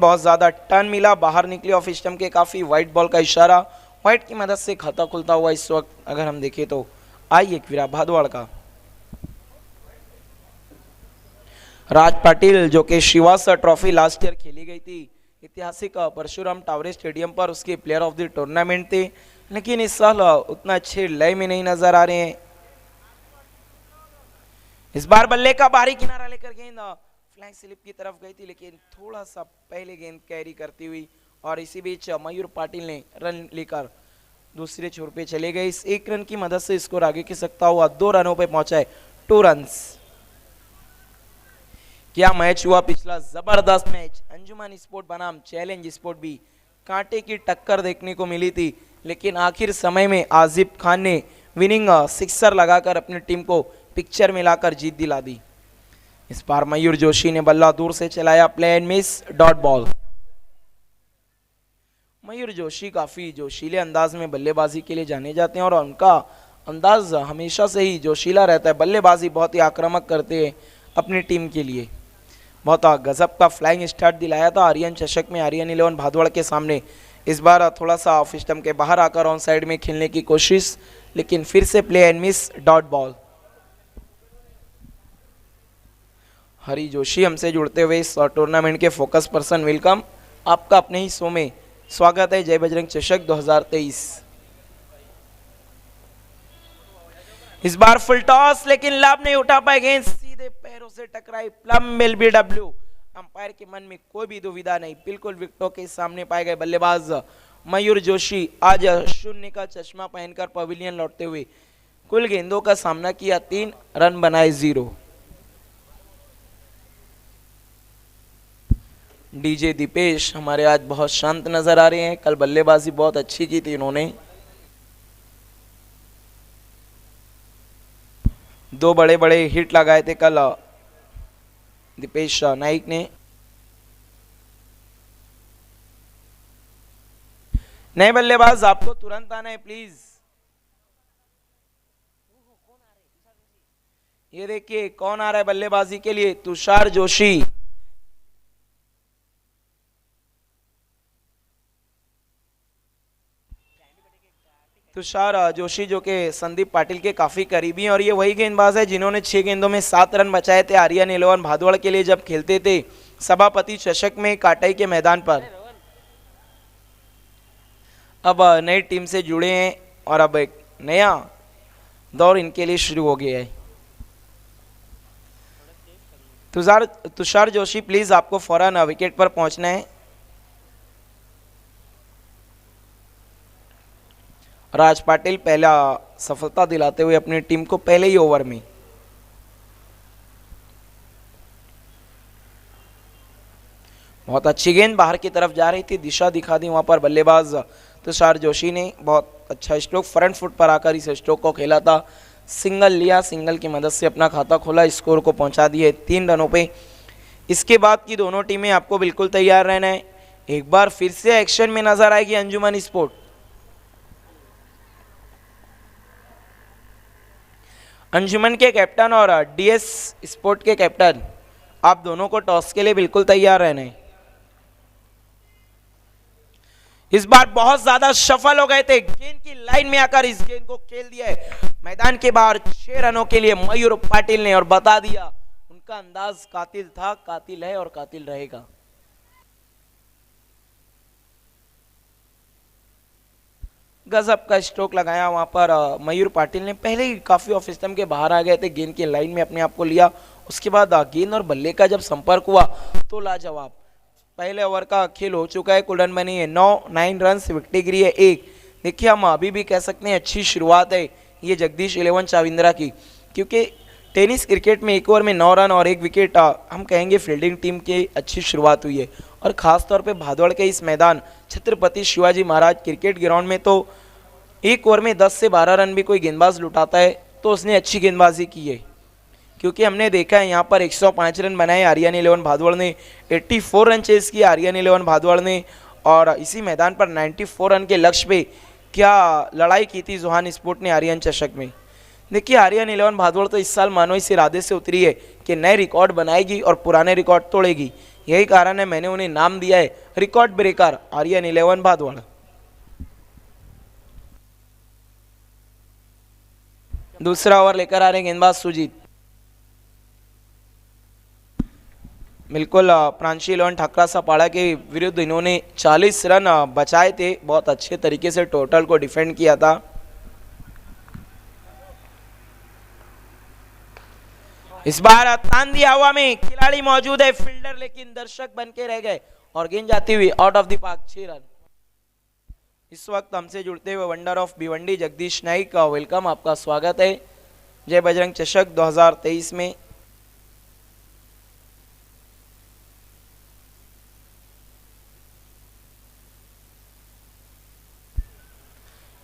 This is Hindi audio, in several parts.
बहुत ज्यादा टर्न मिला, बाहर निकली ऑफ स्टंप के, काफी वाइट बॉल का इशारा, व्हाइट की मदद से खाता खुलता हुआ इस वक्त अगर हम देखें तो आई एक विराट भादवाड़ का। राज पाटिल जो कि श्रीवास ट्रॉफी लास्ट ईयर खेली गई थी ऐतिहासिक परशुराम टावरे स्टेडियम पर, उसके प्लेयर ऑफ द टूर्नामेंट थे, लेकिन इस साल उतना अच्छे लय में नहीं नजर आ रहे हैं। इस बार बल्ले का बाहरी किनारा लेकर गेंद फ्लैग स्लिप की तरफ गई थी, लेकिन थोड़ा सा पहले गेंद कैरी करती हुई और इसी बीच मयूर पाटिल ने रन लेकर दूसरे छोर पे चले गए। इस एक रन की मदद से स्कोर आगे की सकता हुआ 2 रनों पे पहुंचा है, 2 रन्स। क्या मैच हुआ पिछला, जबरदस्त मैच। अंजुमन स्पोर्ट बनाम चैलेंज स्पोर्ट भी कांटे की टक्कर देखने को मिली थी, लेकिन आखिर समय में आजिब खान ने विनिंग सिक्सर लगाकर अपनी टीम को पिक्चर में लाकर जीत दिला दी। इस बार मयूर जोशी ने बल्ला दूर से चलाया, play and miss, dot ball. Mayur Joshi काफी जोशीले अंदाज में बल्लेबाजी के लिए जाने जाते हैं और उनका अंदाज हमेशा से ही जोशीला रहता है। बल्लेबाजी बहुत ही आक्रामक करते हैं अपनी टीम के लिए। बहुत गजब का फ्लाइंग स्टार्ट दिलाया था आर्यन चषक में आर्यन 11 भादवाड़ के सामने। इस बार थोड़ा सा ऑफ स्टंप के बाहर आकर ऑन साइड में खेलने की कोशिश, लेकिन फिर से play and miss, dot ball. Hari Joshi हमसे जुड़ते हुए इस टूर्नामेंट के फोकस पर्सन, वेलकम, आपका अपने ही शो में स्वागत है। जय बजरंग चषक 2023। इस बार फुल टॉस, लेकिन लाभ नहीं उठा पाए, गेंद सीधे पैरों से टकराई, प्लम एलबीडब्ल्यू। अंपायर के मन में कोई भी दुविधा नहीं, बिल्कुल विकेटों के सामने पाए गए बल्लेबाज मयूर जोशी आज शून्य का चश्मा पहनकर पवेलियन लौटते हुए कुल गेंदों का सामना किया, 3 रन बनाए, 0। डीजे दीपेश हमारे आज बहुत शांत नजर आ रहे हैं, कल बल्लेबाजी बहुत अच्छी की थी इन्होंने। 2 बड़े बड़े हिट लगाए थे कल दीपेश नाइक ने। नए बल्लेबाज आपको तुरंत आना है प्लीज। ये देखिए कौन आ रहा है बल्लेबाजी के लिए, तुषार जोशी। तुषार जोशी जो कि संदीप पाटिल के काफी करीबी हैं और ये वही गेंदबाज है जिन्होंने 6 गेंदों में 7 रन बचाए थे आर्यन 11 भादवाड़ के लिए जब खेलते थे सभापति चषक में काटाई के मैदान पर। अब नई टीम से जुड़े हैं और अब एक नया दौर इनके लिए शुरू हो गया है। तुषार जोशी प्लीज, आपको फौरन विकेट पर पहुंचना है। राज पाटिल पहला सफलता दिलाते हुए अपनी टीम को पहले ही ओवर में। बहुत अच्छी गेंद बाहर की तरफ जा रही थी, दिशा दिखा दी वहां पर बल्लेबाज तुषार जोशी ने। बहुत अच्छा स्ट्रोक, फ्रंट फुट पर आकर इस स्ट्रोक को खेला था, सिंगल लिया, सिंगल की मदद से अपना खाता खोला, स्कोर को पहुंचा दिए 3 रनों पे। इसके बाद की दोनों टीमें आपको बिल्कुल तैयार रहना है। एक बार फिर से एक्शन में नजर आएगी अंजुमन स्पोर्ट। अंजुमन के कैप्टन और डीएस स्पोर्ट के कैप्टन, आप दोनों को टॉस के लिए बिल्कुल तैयार रहना है। इस बार बहुत ज्यादा सफल हो गए थे, गेंद की लाइन में आकर इस गेंद को खेल दिया है मैदान के बाहर 6 रनों के लिए मयूर पाटिल ने, और बता दिया उनका अंदाज कातिल था, कातिल है और कातिल रहेगा। गजब का स्ट्रोक लगाया वहां पर मयूर पाटिल ने। पहले ही काफी ऑफ स्टंप के बाहर आ गए थे, गेंद की लाइन में अपने आप को लिया, उसके बाद गेंद और बल्ले का जब संपर्क हुआ तो लाजवाब। पहले ओवर का खेल हो चुका है, कुल रन बनी है 9 रन, विकेट गिरी है 1। देखिए हम अभी भी कह सकते हैं अच्छी शुरुआत है ये जगदीश 11 चाविंद्रा की, क्योंकि टेनिस क्रिकेट में 1 ओवर में 9 रन और 1 विकेट, हम कहेंगे फील्डिंग टीम की अच्छी शुरुआत हुई है। और खासतौर पे भादवाड़ के इस मैदान छत्रपति शिवाजी महाराज क्रिकेट ग्राउंड में तो 1 ओवर में 10 से 12 रन भी कोई गेंदबाज लुटाता है तो उसने अच्छी गेंदबाजी की है, क्योंकि हमने देखा है यहाँ पर 105 रन बनाए आर्यन 11 भादवाड़ ने, 84 रन चेस किए आर्यन 11 भादवाड़ ने, और इसी मैदान पर 94 रन के लक्ष्य पे क्या लड़ाई की थी जोहान स्पोर्ट ने आर्यन चषक में। देखिए आर्यन 11 भादवाड़ तो इस साल मानो इस इरादे से उतरी है कि नए रिकॉर्ड बनाएगी और पुराने रिकॉर्ड तोड़ेगी, यही कारण है मैंने उन्हें नाम दिया है रिकॉर्ड ब्रेकर आर्यन 11 भादवाड़। दूसरा ओवर लेकर आ रहे हैं गेंदबाज सुजीत। बिल्कुल प्रांशी इलेवन ठाकरा सपाड़ा के विरुद्ध इन्होंने 40 रन बचाए थे, बहुत अच्छे तरीके से टोटल को डिफेंड किया था। इस बार तांदी हवा में खिलाड़ी मौजूद है, फील्डर लेकिन दर्शक बन के रह गए और गेंद जाती हुई out of the park, 6 run. इस वक्त हमसे जुड़ते हुए वंडर ऑफ भिवंडी जगदीश नाइक का वेलकम, आपका स्वागत है जय बजरंग चषक 2023 में।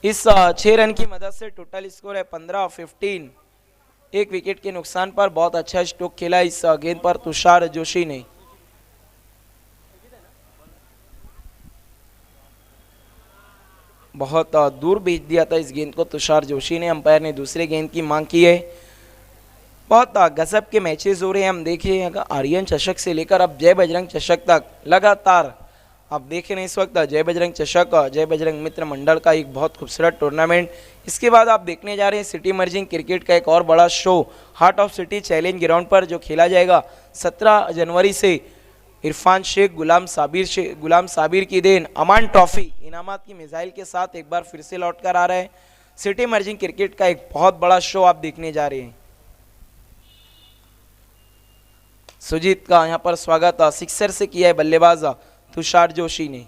इस 6 रन की मदद से टोटल स्कोर है 15-15। एक विकेट के नुकसान पर बहुत अच्छा स्ट्रोक खेला इस गेंद पर तुषार जोशी ने। बहुत दूर भेज दिया था इस गेंद को तुषार जोशी ने। अंपायर ने दूसरे गेंद की मांग की है। बहुत गजब के मैचेस हो रहे हैं। हम देखिए आर्यन चषक से लेकर अब जय बजरंग चषक तक लगातार आप देख रहे हैं इस वक्त जय बजरंग चषक, जय बजरंग मित्र मंडल का एक बहुत खूबसूरत टूर्नामेंट। इसके बाद आप देखने जा रहे हैं सिटी मर्जिंग क्रिकेट का एक और बड़ा show heart of city challenge ground पर जो खेला जाएगा 17 जनवरी से। इरफान शेख, गुलाम साबिर की देन अमान ट्रॉफी इनामात की मिसाइल के साथ एक बार फिर से लौट कर आ रहा है। सिटी मर्जिंग क्रिकेट का एक बहुत बड़ा शो आप देखने जा रहे हैं। सुजीत का यहाँ पर स्वागत सिक्सर से किया है बल्लेबाज तुषार जोशी ने।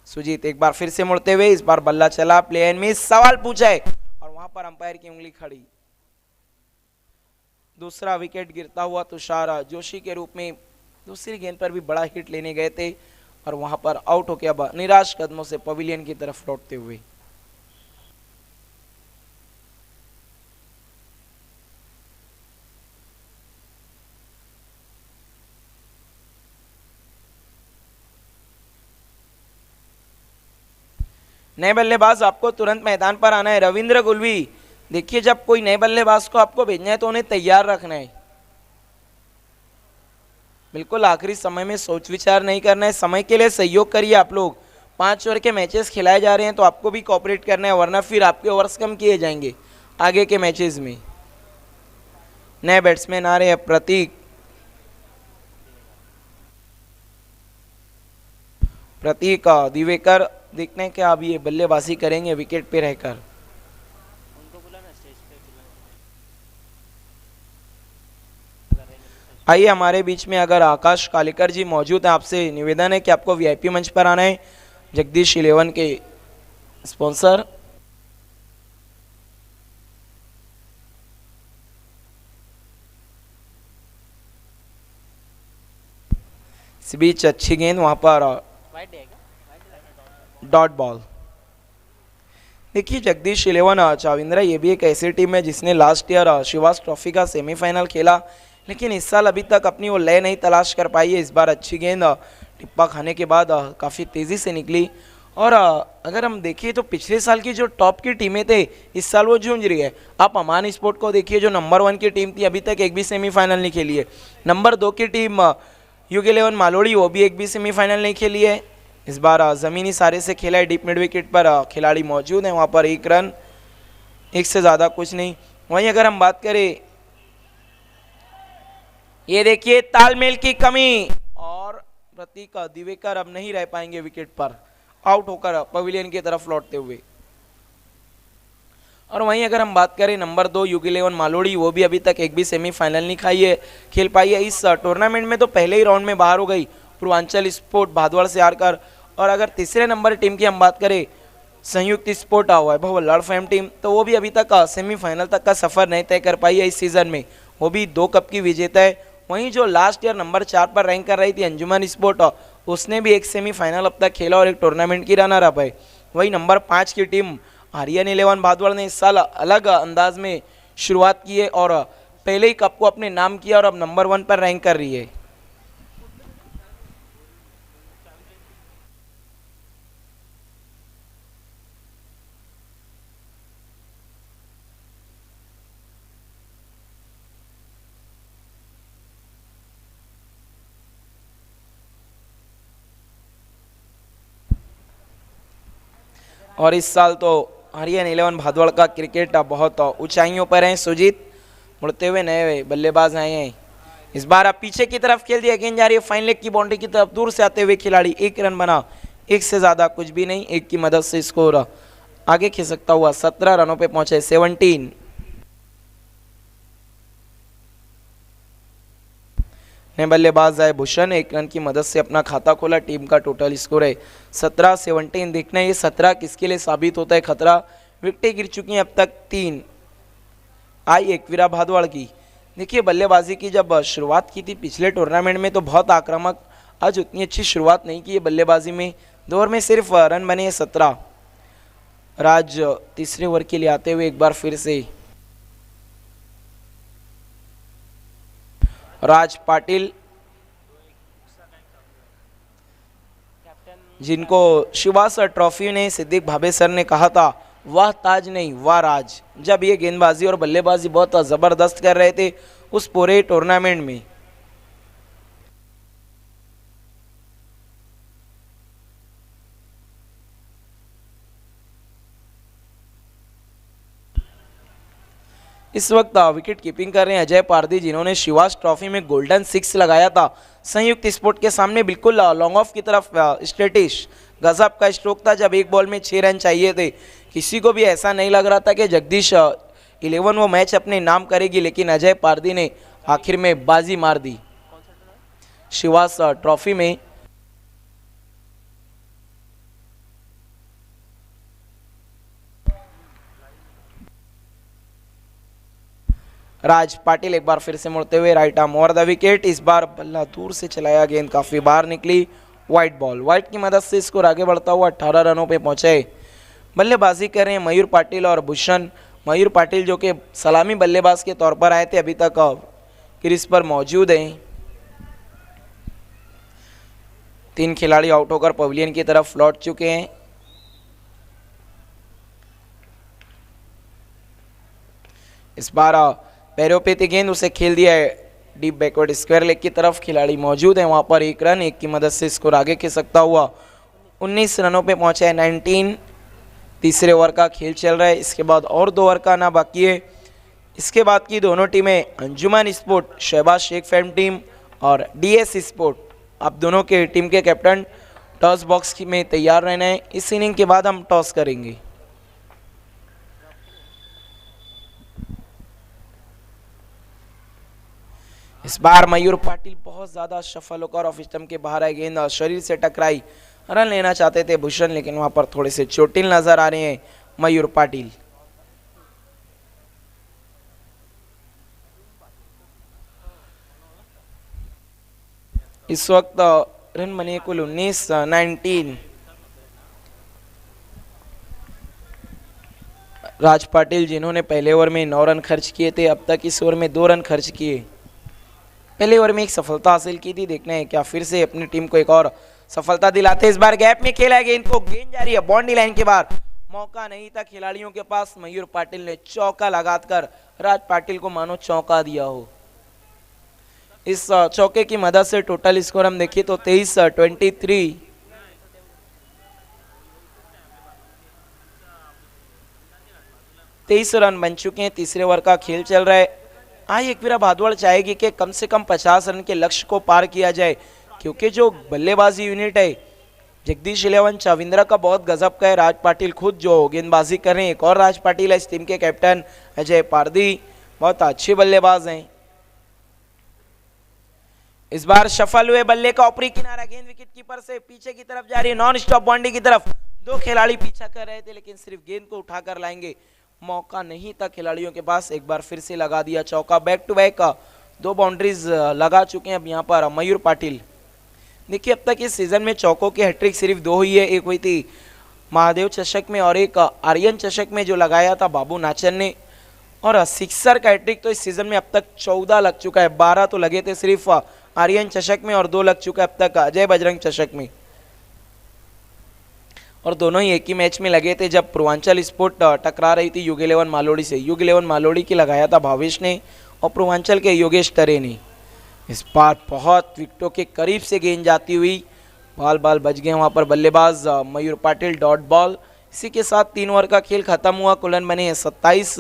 सुजीत एक बार फिर से मुड़ते हुए, इस बार बल्ला चला प्लेन में, सवाल पूछा है और वहां पर अंपायर की उंगली खड़ी। दूसरा विकेट गिरता हुआ तुषार जोशी के रूप में दूसरी गेंद पर भी बड़ा हिट लेने गए थे और वहां पर आउट होकर अब निराश कदमों से पवेलियन की तरफ लौटते हुए। नए बल्लेबाज आपको तुरंत मैदान पर आना है। रविंद्र गुलवी, देखिए जब कोई नए बल्लेबाज को आपको भेजना है तो उन्हें तैयार रखना है। बिल्कुल आखिरी समय में सोच विचार नहीं करना है। समय के लिए सहयोग करिए आप लोग। 5 ओवर के मैचेस खिलाए जा रहे हैं तो आपको भी कोऑपरेट करना है, वरना फिर आपके ओवर्स कम किए जाएंगे आगे के मैचेस में। नए बैट्समैन आ रहे हैं प्रतीक दिवेकर, देखने क्या अब ये बल्लेबाजी करेंगे विकेट पे रहकर। आइए हमारे बीच में अगर आकाश कालेकर जी मौजूद हैं, आपसे निवेदन है कि आपको वीआईपी मंच पर आना है। जगदीश 11 के स्पॉन्सर। इस बीच अच्छी गेंद वहां पर डॉट बॉल। देखिए जगदीश 11 चाविंद्रा ये भी एक ऐसी टीम है जिसने लास्ट ईयर शिवास ट्रॉफी का सेमीफाइनल खेला, लेकिन इस साल अभी तक अपनी वो लय नहीं तलाश कर पाई है। इस बार अच्छी गेंद टिप्पा खाने के बाद काफ़ी तेज़ी से निकली और अगर हम देखिए तो पिछले साल की जो टॉप की टीमें थे इस साल वो जूझ रही है। आप अमान स्पोर्ट को देखिए जो नंबर 1 की टीम थी, अभी तक एक भी सेमीफाइनल नहीं खेली है। नंबर 2 की टीम युग 11 मालोड़ी, वो भी एक भी सेमीफाइनल नहीं खेली है। इस बार ज़मीनी सारे से खेला है। डीप मिड विकेट पर खिलाड़ी मौजूद हैं, वहाँ पर 1 रन, एक से ज़्यादा कुछ नहीं। वहीं अगर हम बात करें, ये देखिए तालमेल की कमी और प्रतीक दिवेकर अब नहीं रह पाएंगे विकेट पर, आउट होकर पवेलियन की तरफ लौटते हुए। और वहीं अगर हम बात करें नंबर 2 युग 11 मालोड़ी, वो भी अभी तक एक भी सेमीफाइनल नहीं खेल पाई है। इस टूर्नामेंट में तो पहले ही राउंड में बाहर हो गई पूर्वांचल स्पोर्ट भादवाड़ से हारकर। और अगर तीसरे नंबर टीम की हम बात करें संयुक्त स्पोर्ट वैभव लड़फेम टीम, तो वो भी अभी तक सेमीफाइनल तक का सफर नहीं तय कर पाई है इस सीजन में। वो भी 2 कप की विजेता है। वहीं जो लास्ट ईयर नंबर 4 पर रैंक कर रही थी अंजुमन स्पोर्ट, उसने भी एक सेमीफाइनल अब तक खेला और एक टूर्नामेंट की रनर अप है। वहीं नंबर 5 की टीम आर्यन 11 भादवाड़ ने इस साल अलग अंदाज में शुरुआत की है और पहले ही कप को अपने नाम किया और अब नंबर 1 पर रैंक कर रही है। और इस साल तो हरियाणा 11 भादौड़ का क्रिकेट बहुत ऊंचाइयों पर है। सुजीत मुड़ते हुए नए बल्लेबाज आए हैं। इस बार अब पीछे की तरफ खेल दिया, गेंद जा रही है फाइन लेग की बाउंड्री की तरफ, दूर से आते हुए खिलाड़ी, एक रन बना, एक से ज्यादा कुछ भी नहीं, एक की मदद से स्कोर आगे खिसकता हुआ 17 रनों पे पहुंचे 17। ने बल्लेबाज आए भूषण, एक रन की मदद से अपना खाता खोला। टीम का टोटल स्कोर है 17-17। देखना ये 17 किसके लिए साबित होता है खतरा। विकेटें गिर चुकी हैं अब तक 3। आई एकवीरा भादवाड़ की। देखिए बल्लेबाजी की जब शुरुआत की थी पिछले टूर्नामेंट में तो बहुत आक्रामक, आज उतनी अच्छी शुरुआत नहीं की है बल्लेबाजी में। 2 ओवर में सिर्फ रन बने 17। राज तीसरे ओवर के लिए आते हुए एक बार फिर से राज पाटिल, जिनको शिवास ट्रॉफी ने सिद्दीक भाभे सर ने कहा था वाह ताज नहीं वाह राज, जब ये गेंदबाजी और बल्लेबाजी बहुत जबरदस्त कर रहे थे उस पूरे टूर्नामेंट में। इस वक्त विकेट कीपिंग कर रहे हैं अजय पारदी, जिन्होंने शिवास ट्रॉफी में गोल्डन 6 लगाया था संयुक्त स्पोर्ट के सामने। बिल्कुल लॉन्ग ऑफ की तरफ स्टेटिश गजब का स्ट्रोक था जब एक बॉल में 6 रन चाहिए थे। किसी को भी ऐसा नहीं लग रहा था कि जगदीश 11 वो मैच अपने नाम करेगी, लेकिन अजय पारदी ने आखिर में बाजी मार दी शिवास ट्रॉफी में। राज पाटिल एक बार फिर से मुड़ते हुए right arm over the wicket. इस बार बल्ला दूर से चलाया, गेंद काफी बाहर निकली, वाइट बॉल। वाइट की मदद से स्कोर आगे बढ़ता हुआ 18 रनों पे पहुंचे। बल्लेबाजी कर रहे हैं मयूर पाटिल और भूषण। मयूर पाटिल जो कि सलामी बल्लेबाज के तौर पर आए थे, अभी तक क्रीज पर मौजूद हैं। 3 खिलाड़ी आउट होकर पवेलियन की तरफ लौट चुके हैं। इस बार पैरों पे थी गेंद, उसे खेल दिया है डीप बैकवर्ड स्क्वायर लेग की तरफ। खिलाड़ी मौजूद है वहां पर, 1 रन, 1 की मदद से स्कोर आगे खिसकता हुआ 19 रनों पे पहुंचा है 19। तीसरे ओवर का खेल चल रहा है, इसके बाद और 2 ओवर का आना बाकी है। इसके बाद की दोनों टीमें Anjuman sport Shahbaz Shaikh fame team और डीएस स्पोर्ट, आप दोनों के टीम के कैप्टन टॉस बॉक्स में तैयार रहना है। इस इनिंग के बाद हम टॉस करेंगे। इस बार मयूर पाटिल बहुत ज्यादा सफल होकर ऑफ स्टंप के बाहर आई, गेंद शरीर से टकराई। रन लेना चाहते थे भूषण, लेकिन वहां पर थोड़े से चोटिल नजर आ रहे हैं मयूर पाटिल। इस वक्त रन बने कुल 19। राज पाटिल जिन्होंने पहले ओवर में 9 रन खर्च किए थे, अब तक इस ओवर में 2 रन खर्च किए। पहले ओवर में एक सफलता हासिल की थी, देखना है क्या फिर से अपनी टीम को एक और सफलता दिलाते। इस बार गैप में खेला है गेंद को, गेंद जा रही है बाउंड्री लाइन के बाहर, मौका नहीं था खिलाड़ियों के पास। मयूर पाटिल ने चौका लगाकर राज पाटिल को मानो चौंका दिया हो। इस चौके की मदद से टोटल स्कोर हम देखिए तो 23-23। तेईस रन बन चुके हैं, तीसरे ओवर का खेल चल रहा है। आई एकवीरा भादवाड़ चाहेगी कि कम से कम 50 रन के लक्ष्य को पार किया जाए, क्योंकि जो बल्लेबाजी यूनिट है जगदीश 11 चाविंद्रा का बहुत गजब का है। राज पाटिल खुद जो गेंदबाजी कर रहे हैं, एक और राज पाटिल है इस टीम के कैप्टन अजय पारदी, बहुत अच्छे बल्लेबाज हैं। इस बार सफल हुए बल्ले का ऊपरी किनारा, गेंद विकेट कीपर से पीछे की तरफ जा रही है, नॉन स्टॉप बाउंड्री की तरफ। 2 खिलाड़ी पीछा कर रहे थे, लेकिन सिर्फ गेंद को उठाकर लाएंगे, मौका नहीं था खिलाड़ियों के पास। एक बार फिर से लगा दिया चौका, बैक टू बैक 2 बाउंड्रीज लगा चुके हैं अब यहाँ पर मयूर पाटिल। देखिए अब तक इस सीजन में चौकों की हैट्रिक सिर्फ 2 हुई है, एक हुई थी महादेव चषक में और एक आर्यन चषक में जो लगाया था बाबू नाचन ने, और सिक्सर का हैट्रिक तो इस सीजन में अब तक 14 लग चुका है। 12 तो लगे थे सिर्फ आर्यन चषक में और 2 लग चुका है अब तक अजय बजरंग चषक में, और दोनों ही एक ही मैच में लगे थे जब पूर्वांचल स्पोर्ट टकरा रही थी युग 11 मालोड़ी से। युग 11 मालोड़ी की लगाया था भावेश ने और पूर्वांचल के योगेश टरे ने। इस बार बहुत विकेटों के करीब से गेंद जाती हुई, बाल बच गए वहां पर बल्लेबाज मयूर पाटिल, डॉट बॉल। इसी के साथ 3 ओवर का खेल खत्म हुआ। कुलन बने हैं 27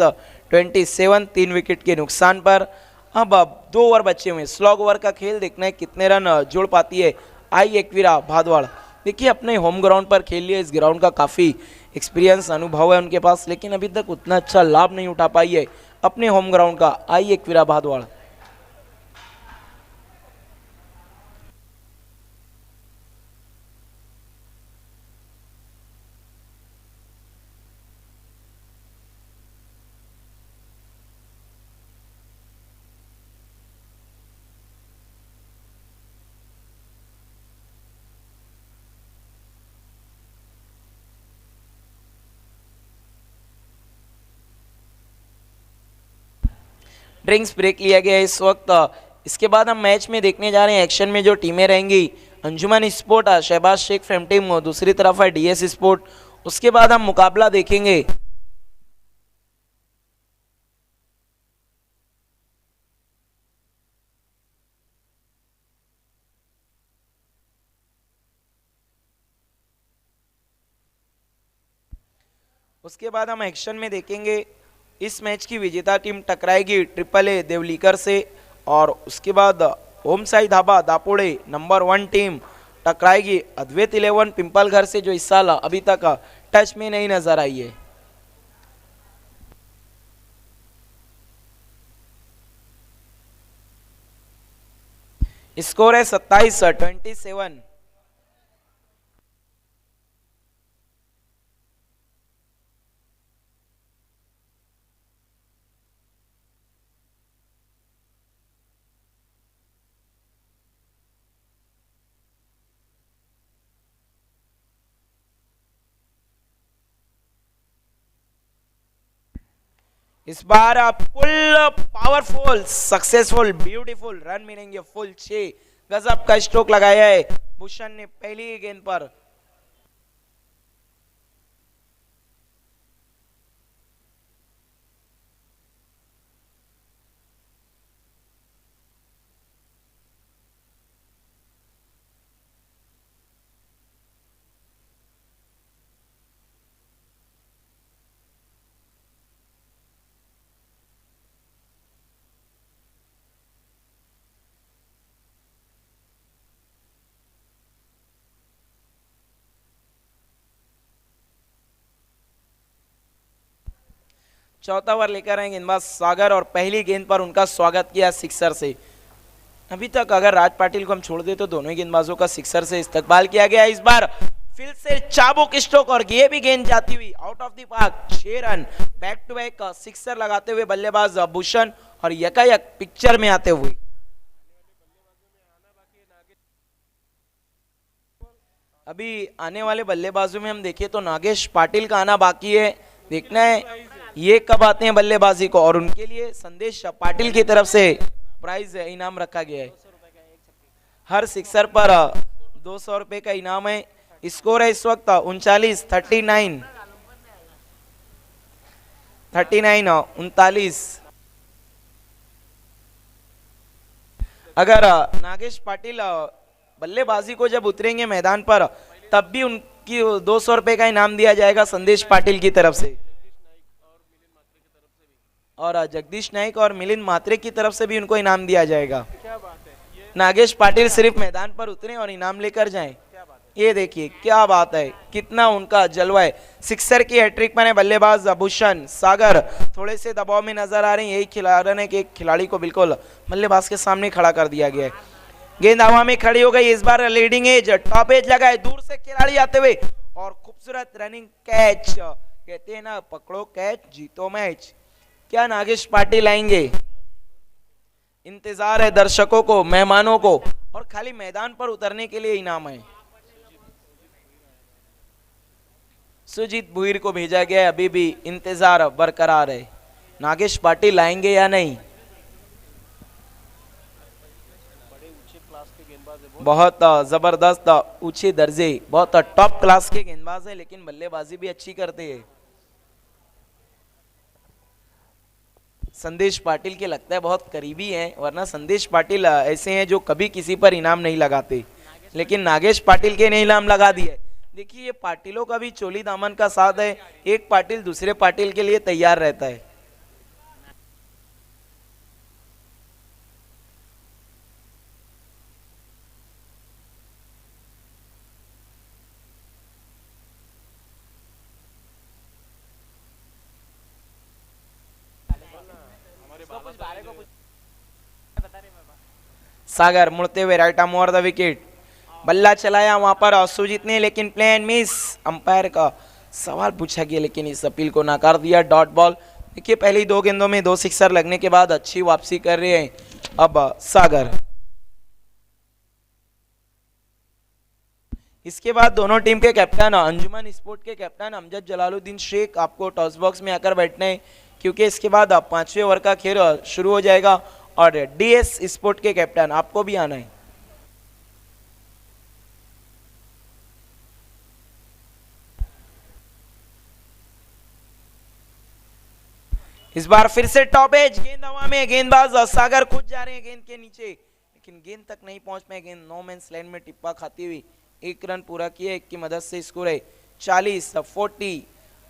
3 विकेट के नुकसान पर। अब 2 ओवर बचे हुए, स्लॉग ओवर का खेल, देखना है कितने रन जोड़ पाती है आई एक्विरा भादवाड़। देखिए अपने होम ग्राउंड पर खेल लिया, इस ग्राउंड का काफ़ी एक्सपीरियंस अनुभव है उनके पास, लेकिन अभी तक उतना अच्छा लाभ नहीं उठा पाई है अपने होम ग्राउंड का आई एक्विरा भादवाड़। ड्रिंक्स ब्रेक लिया गया है इस वक्त। इसके बाद हम मैच में देखने जा रहे हैं एक्शन में जो टीमें रहेंगी। Anjuman sport Shahbaz Shaikh fame team, दूसरी तरफ है डीएस स्पोर्ट। उसके बाद हम मुकाबला देखेंगे। उसके बाद हम एक्शन में देखेंगे इस मैच की विजेता टीम टकराएगी ट्रिपल ए देवलीकर से, और उसके बाद ओम साई धाबा दापोड़े नंबर 1 टीम टकराएगी अद्वैत 11 पिंपल घर से, जो इस साल अभी तक टच में नहीं नजर आई है। स्कोर है 27 इस बार full powerful successful beautiful run मिलेंगे, फुल 6 गजब का स्ट्रोक लगाया है भूषण ने पहली ही गेंद पर। चौथा ओवर लेकर आए गेंदबाज सागर, और पहली गेंद पर उनका स्वागत किया सिक्सर से। अभी तक अगर राज पाटिल को हम छोड़ दे तो दोनों ही गेंदबाजों का सिक्सर से इस्तेमाल किया गया। इस बार फिर से चाबुक स्ट्रोक, और ये भी गेंद जाती हुई out of the park. 6 run back to back sixer लगाते हुए बल्लेबाज भूषण, और यकायक पिक्चर में आते हुए। अभी आने वाले बल्लेबाजों में हम देखें तो नागेश पाटिल का आना बाकी है, देखना है ये कब आते हैं बल्लेबाजी को, और उनके लिए संदेश पाटिल की तरफ से प्राइज इनाम रखा गया है। हर सिक्सर पर 200 रुपए का इनाम है। स्कोर है इस वक्त 39 अगर नागेश पाटिल बल्लेबाजी को जब उतरेंगे मैदान पर, तब भी उनकी 200 रुपए का इनाम दिया जाएगा संदेश पाटिल की तरफ से, और जगदीश नाइक और मिलिंद मात्रे की तरफ से भी उनको इनाम दिया जाएगा। क्या बात है, नागेश पाटिल सिर्फ मैदान पर उतरे और इनाम लेकर जाएं। ये देखिए क्या बात है, कितना उनका जलवा है। सिक्सर की हैट्रिक पर है बल्लेबाज भूषण। सागर थोड़े से दबाव में नजर आ रहे हैं, यही खिलाड़ी ने कि एक खिलाड़ी को बिल्कुल बल्लेबाज के सामने खड़ा कर दिया गया है। गेंद हवा में खड़ी हो गई, इस बार लीडिंग एज टॉप एज लगाए, दूर से खिलाड़ी आते हुए, और खूबसूरत रनिंग कैच। कहते हैं ना, पकड़ो कैच जीतो मैच। क्या नागेश पाटिल आएंगे? इंतजार है दर्शकों को, मेहमानों को, और खाली मैदान पर उतरने के लिए इनाम है। सुजीत भुईर को भेजा गया है, अभी भी इंतजार बरकरार है, नागेश पाटिल आएंगे या नहीं। बहुत जबरदस्त ऊंचे दर्जे, बहुत टॉप क्लास के गेंदबाज है, लेकिन बल्लेबाजी भी अच्छी करते हैं। संदेश पाटिल के लगता है बहुत करीबी हैं, वरना संदेश पाटिल ऐसे हैं जो कभी किसी पर इनाम नहीं लगाते, लेकिन नागेश पाटिल के ने इनाम लगा दिए। देखिए ये पाटिलों का भी चोली दामन का साथ है, एक पाटिल दूसरे पाटिल के लिए तैयार रहता है। सागर मुड़ते हुए right arm over the wicket, बल्ला चलाया वहां पर सुजीत ने, लेकिन प्लेन मिस। अंपायर का सवाल पूछा गया लेकिन इस अपील को नकार दिया, डॉट बॉल। देखिए पहली दो गेंदों में दो सिक्सर लगने के बाद अच्छी वापसी कर रहे हैं अब सागर। इसके बाद दोनों टीम के कैप्टन, अंजुमन स्पोर्ट के कैप्टन अमजद जलालुद्दीन शेख, आपको टॉस बॉक्स में आकर बैठना है क्योंकि इसके बाद अब 5वें ओवर का खेल शुरू हो जाएगा। और डीएस स्पोर्ट के कैप्टन आपको भी आना है। इस बार फिर से टॉप एज, गेंद हवा में, गेंदबाज सागर खुद जा रहे हैं गेंद के नीचे लेकिन गेंद तक नहीं पहुंच पाए। गेंद नो मैंस लैंड में टिप्पा खाती हुई एक रन पूरा किया, एक की मदद से स्कोर है 40-40।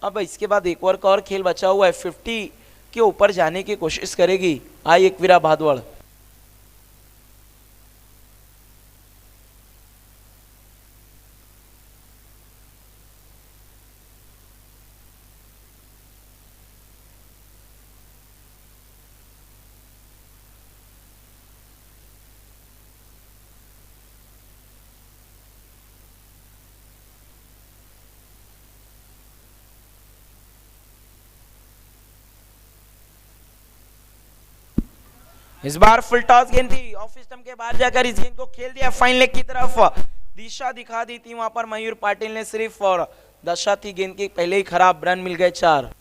अब इसके बाद एक ओवर का और खेल बचा हुआ है, 50 के ऊपर जाने की कोशिश करेगी आई एकवीरा भादवड़। इस बार फुल टॉस गेंद थी, ऑफ स्टंप के बाहर जाकर इस गेंद को खेल दिया फाइन लेग की तरफ। दिशा दिखा दी थी वहां पर मयूर पाटिल ने सिर्फ, और दशा थी गेंद की, पहले ही खराब, रन मिल गए 4।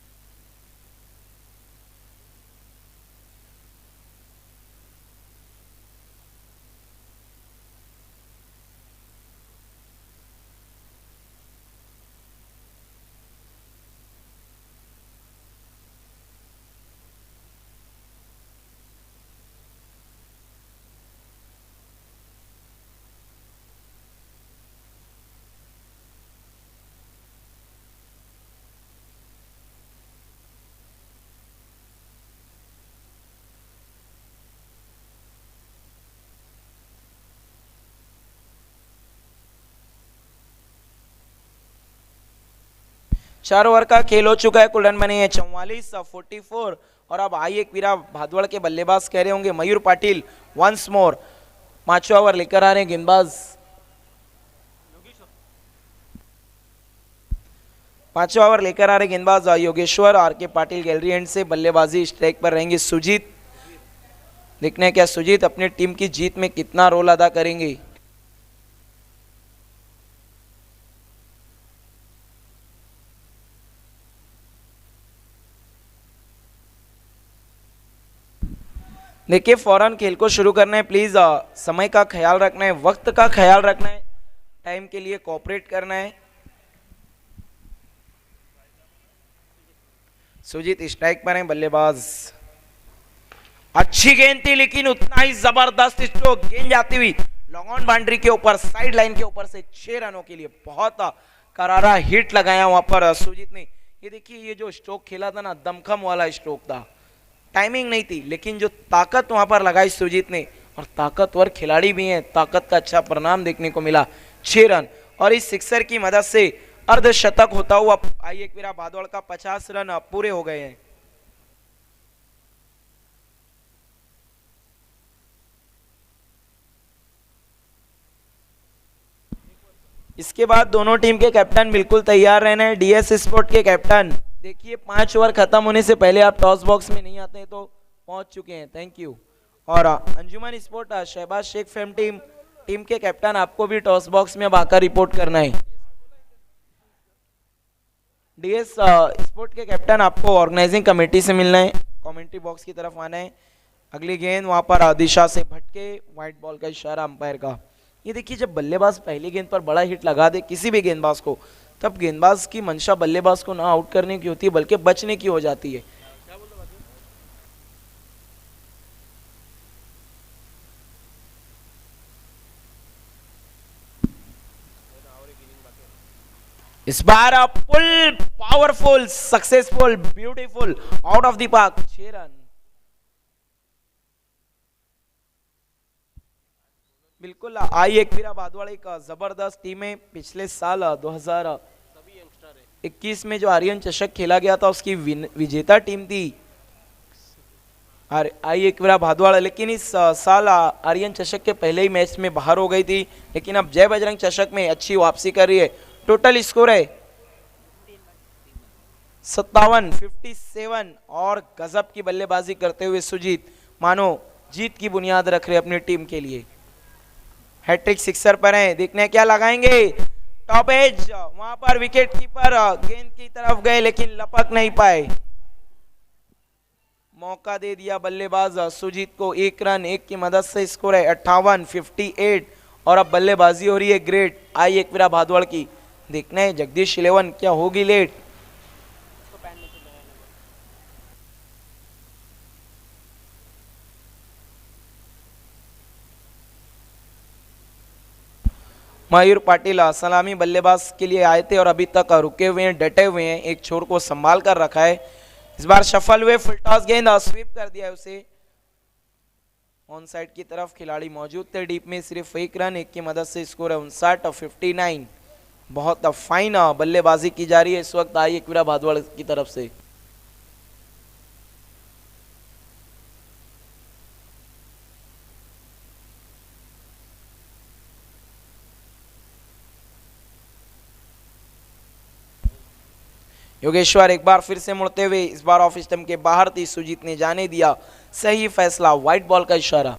चार ओवर का खेल हो चुका है, कुल रन बने हैं 44-44। और अब आई एक वीरा भादवड़ के बल्लेबाज कह रहे होंगे मयूर पाटिल वंस मोर। 5वां ओवर लेकर आ रहे हैं गेंदबाज, 5वां ओवर लेकर आ रहे गेंदबाज योगेश्वर। आर के पाटिल गैलरी एंड से बल्लेबाजी, स्ट्राइक पर रहेंगे सुजीत। देखना है क्या सुजीत अपनी टीम की जीत में कितना रोल अदा करेंगे। देखिए फौरन खेल को शुरू करना है प्लीज, समय का ख्याल रखना है, वक्त का ख्याल रखना है, टाइम के लिए कोऑपरेट करना है। सुजीत स्ट्राइक पर है, बल्लेबाज। अच्छी गेंद थी लेकिन उतना ही जबरदस्त स्ट्रोक, गेंद जाती हुई लॉन्ग ऑन बाउंड्री के ऊपर, साइड लाइन के ऊपर से 6 रनों के लिए बहुत करारा हिट लगाया वहां पर सुजीत ने। ये देखिए ये जो स्ट्रोक खेला था ना, दमखम वाला स्ट्रोक था, टाइमिंग नहीं थी लेकिन जो ताकत वहां पर लगाई सुजीत ने, और ताकतवर खिलाड़ी भी हैं, ताकत का अच्छा परिणाम देखने को मिला, 6 रन। और इस सिक्सर की मदद से अर्धशतक होता हुआ आई एकवीरा भादौड़ का 50 रन पूरे हो गए हैं। इसके बाद दोनों टीम के कैप्टन बिल्कुल तैयार रहना है। डीएस स्पोर्ट के कैप्टन देखिए 5 ओवर खत्म होने से पहले आप टॉस बॉक्स में नहीं आते हैं तो पहुंच चुके हैं, थैंक यू। और Anjuman sport Shahbaz Shaikh fame team के कैप्टन, आपको भी टॉस बॉक्स में अब आकर रिपोर्ट करना है। डीएस स्पोर्ट के कैप्टन आपको ऑर्गेनाइजिंग कमेटी से मिलना है, कमेंट्री बॉक्स की तरफ आना है। अगली गेंद वहां पर दिशा से भटके, व्हाइट बॉल का इशारा अंपायर का। ये देखिए जब बल्लेबाज पहली गेंद पर बड़ा हिट लगा दे किसी भी गेंदबाज को, तब गेंदबाज की मंशा बल्लेबाज को ना आउट करने की होती है बल्कि बचने की हो जाती है। इस बार full powerful, successful, beautiful, out of the park, 6 run. बिल्कुल आई एकवीरा भादवाड़ एक जबरदस्त टीम है। पिछले साल 2021 में जो आर्यन चषक खेला गया था उसकी विजेता टीम थी आई एकवीरा भादवाड़, लेकिन इस साल आर्यन चषक के पहले ही मैच में बाहर हो गई थी, लेकिन अब जय बजरंग चषक में अच्छी वापसी कर रही है। टोटल स्कोर है 57 और गजब की बल्लेबाजी करते हुए सुजीत मानो जीत की बुनियाद रख रहे अपनी टीम के लिए। हैट्रिक सिक्सर पर हैं, देखने क्या लगाएंगे। टॉप एज, वहां पर विकेट कीपर गेंद की तरफ गए लेकिन लपक नहीं पाए। मौका दे दिया बल्लेबाज सुजीत को, 1 रन 1 की मदद से स्कोर है 58 और अब बल्लेबाजी हो रही है ग्रेट आई एकवीरा भादवाड़ की। देखना है जगदीश 11 क्या होगी लेट। मयूर पाटिल सलामी बल्लेबाज के लिए आए थे और अभी तक रुके हुए हैं, डटे हुए हैं, एक छोर को संभाल कर रखा है। इस बार सफल हुए, फुल टॉस गेंद स्वीप कर दिया है उसे ऑन साइड की तरफ। खिलाड़ी मौजूद थे डीप में, सिर्फ 1 रन 1 की मदद से स्कोर है 59। बहुत फाइन बल्लेबाजी की जा रही है इस वक्त आई एकवीरा भादवाड़ की तरफ से। योगेश्वर एक बार फिर से मुड़ते हुए, इस बार ऑफ स्टंप के बाहर थी, सुजीत ने जाने दिया, सही फैसला, व्हाइट बॉल का इशारा।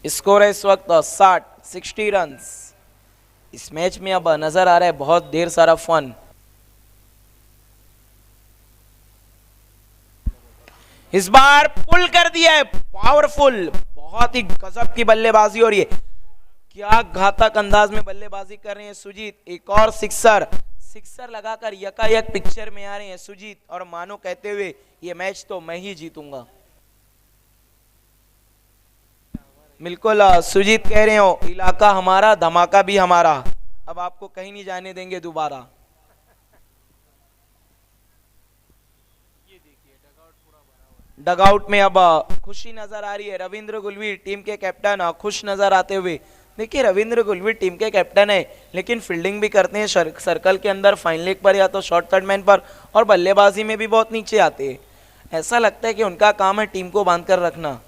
स्कोर है इस वक्त 60 रन। इस मैच में अब नजर आ रहा है बहुत ढेर सारा फन। इस बार पुल कर दिया है, पावरफुल, बहुत ही गजब की बल्लेबाजी हो रही है। क्या घातक अंदाज में बल्लेबाजी कर रहे हैं सुजीत। एक और सिक्सर लगाकर यकायक पिक्चर में आ रहे हैं सुजीत और मानो कहते हुए ये मैच तो मैं ही जीतूंगा। बिल्कुल सुजीत कह रहे हो इलाका हमारा, धमाका भी हमारा, अब आपको कहीं नहीं जाने देंगे दोबारा। डगआउट में अब खुशी नजर आ रही है। रविंद्र गुलवी टीम के कैप्टन खुश नजर आते हुए। देखिए रविंद्र गुलवी टीम के कैप्टन है लेकिन फील्डिंग भी करते हैं सर्कल के अंदर, फाइन लेग पर या तो शॉर्ट थर्ड मैन पर, और बल्लेबाजी में भी बहुत नीचे आते हैं। ऐसा लगता है कि उनका काम है टीम को बांध कर रखना।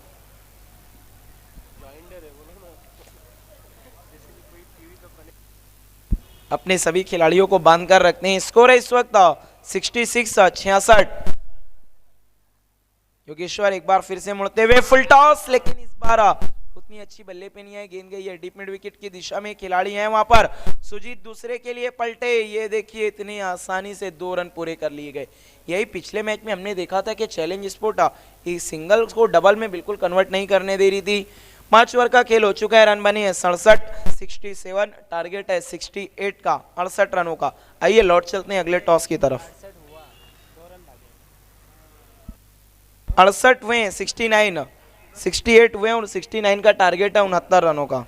अपने सभी खिलाड़ियों को बांध कर रखते हैं। स्कोर है इस वक्त 66। योगेश्वर एक बार फिर से मुड़ते हुए, फुल टॉस, लेकिन इस बार उतनी अच्छी बल्ले पे नहीं है, गेंद गई है डीप मिड विकेट की दिशा में। खिलाड़ी हैं वहां पर, सुजीत दूसरे के लिए पलटे, ये देखिए इतनी आसानी से 2 रन पूरे कर लिए गए। यही पिछले मैच में हमने देखा था कि चैलेंज स्पोर्ट सिंगल को डबल में बिल्कुल कन्वर्ट नहीं करने दे रही थी। 5 ओवर का खेल हो चुका है, रन बने हैं 67, टारगेट है 68 का, 68 रनों का। आइए लौट चलते हैं अगले टॉस की तरफ। 68 हुए, 68 हुए और 69 का टारगेट है 69 रनों का।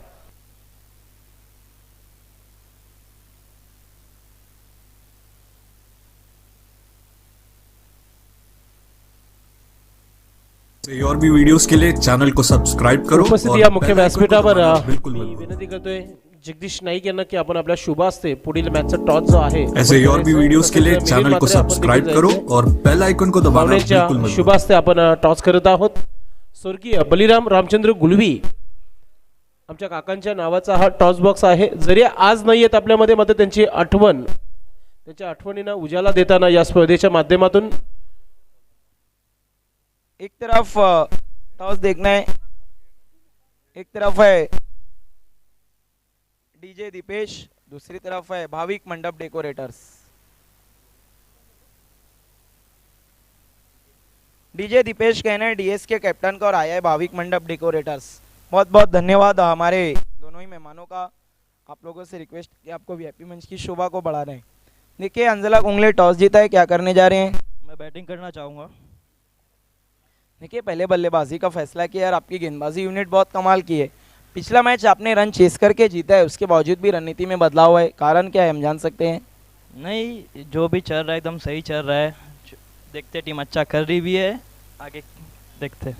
और भी वीडियोस के लिए चॅनल को सबस्क्राईब करो। उपस्थित या मुख्य व्यासपीठावर बिलकुल मी विनंती करतोय जगदीश नाईक यांना की आपण आपल्या शुभ असते पुढील मॅचचा टॉस जो आहे ऐसे और भी वीडियोस के लिए चॅनल को सबस्क्राईब करो और बेल आइकन को दबाना बिल्कुल मत शुभ असते आपण टॉस करत आहोत। स्वर्गीय बलिराम रामचंद्र गुलवी आमच्या काकांच्या नावाचा हा टॉस बॉक्स आहे। जरी आज नाही येत आपल्यामध्ये, मात्र त्यांची आठवण, त्यांच्या आठवणींना उजाला देताना या स्पर्धेच्या माध्यमातून एक तरफ टॉस देखना है, एक तरफ है डीजे दीपेश, दूसरी तरफ है भाविक मंडप डेकोरेटर्स। डीजे दीपेश कहना है डीएस के कैप्टन का और आया है भाविक मंडप डेकोरेटर्स। बहुत बहुत धन्यवाद हमारे दोनों ही मेहमानों का। आप लोगों से रिक्वेस्ट कि आपको वीआईपी मंच की शोभा को बढ़ा रहे हैं। देखिए अंजला कुंगले टॉस जीता है, क्या करने जा रहे हैं? मैं बैटिंग करना चाहूँगा। देखिए पहले बल्लेबाजी का फैसला किया और आपकी गेंदबाजी यूनिट बहुत कमाल की है। पिछला मैच आपने रन चेस करके जीता है, उसके बावजूद भी रणनीति में बदलाव है, कारण क्या है हम जान सकते हैं? नहीं, जो भी चल रहा है एकदम सही चल रहा है। देखते टीम अच्छा कर रही भी है, आगे देखते।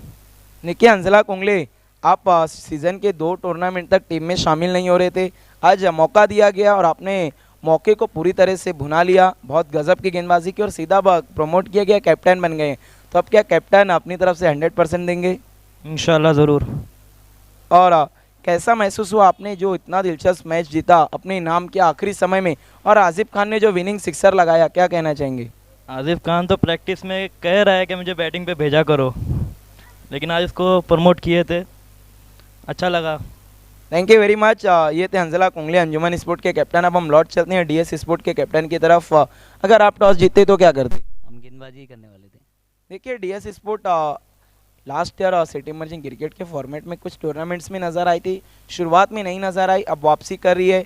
देखिए अंजला कुंगले, आप सीजन के 2 टूर्नामेंट तक टीम में शामिल नहीं हो रहे थे, आज मौका दिया गया और आपने मौके को पूरी तरह से भुना लिया, बहुत गजब की गेंदबाजी की और सीधा प्रमोट किया गया, कैप्टन बन गए। तो अब क्या कैप्टन अपनी तरफ से 100% देंगे? इंशाल्लाह ज़रूर। और कैसा महसूस हुआ आपने जो इतना दिलचस्प मैच जीता अपने नाम के आखिरी समय में, और आसिफ खान ने जो विनिंग सिक्सर लगाया, क्या कहना चाहेंगे? आसिफ खान तो प्रैक्टिस में कह रहा है कि मुझे बैटिंग पे भेजा करो, लेकिन आज इसको प्रमोट किए थे, अच्छा लगा। Thank you very much. ये थे अंजला कुंगले, अंजुमन स्पोर्ट के कैप्टन। अब हम लौट चलते हैं डीएस स्पोर्ट के कैप्टन की तरफ। अगर आप टॉस जीतते तो क्या करते? हम गेंदबाजी करने वाले थे। देखिए DS sport last year city emerging cricket के फॉर्मेट में कुछ टूर्नामेंट्स में नज़र आई थी, शुरुआत में नहीं नज़र आई, अब वापसी कर रही है।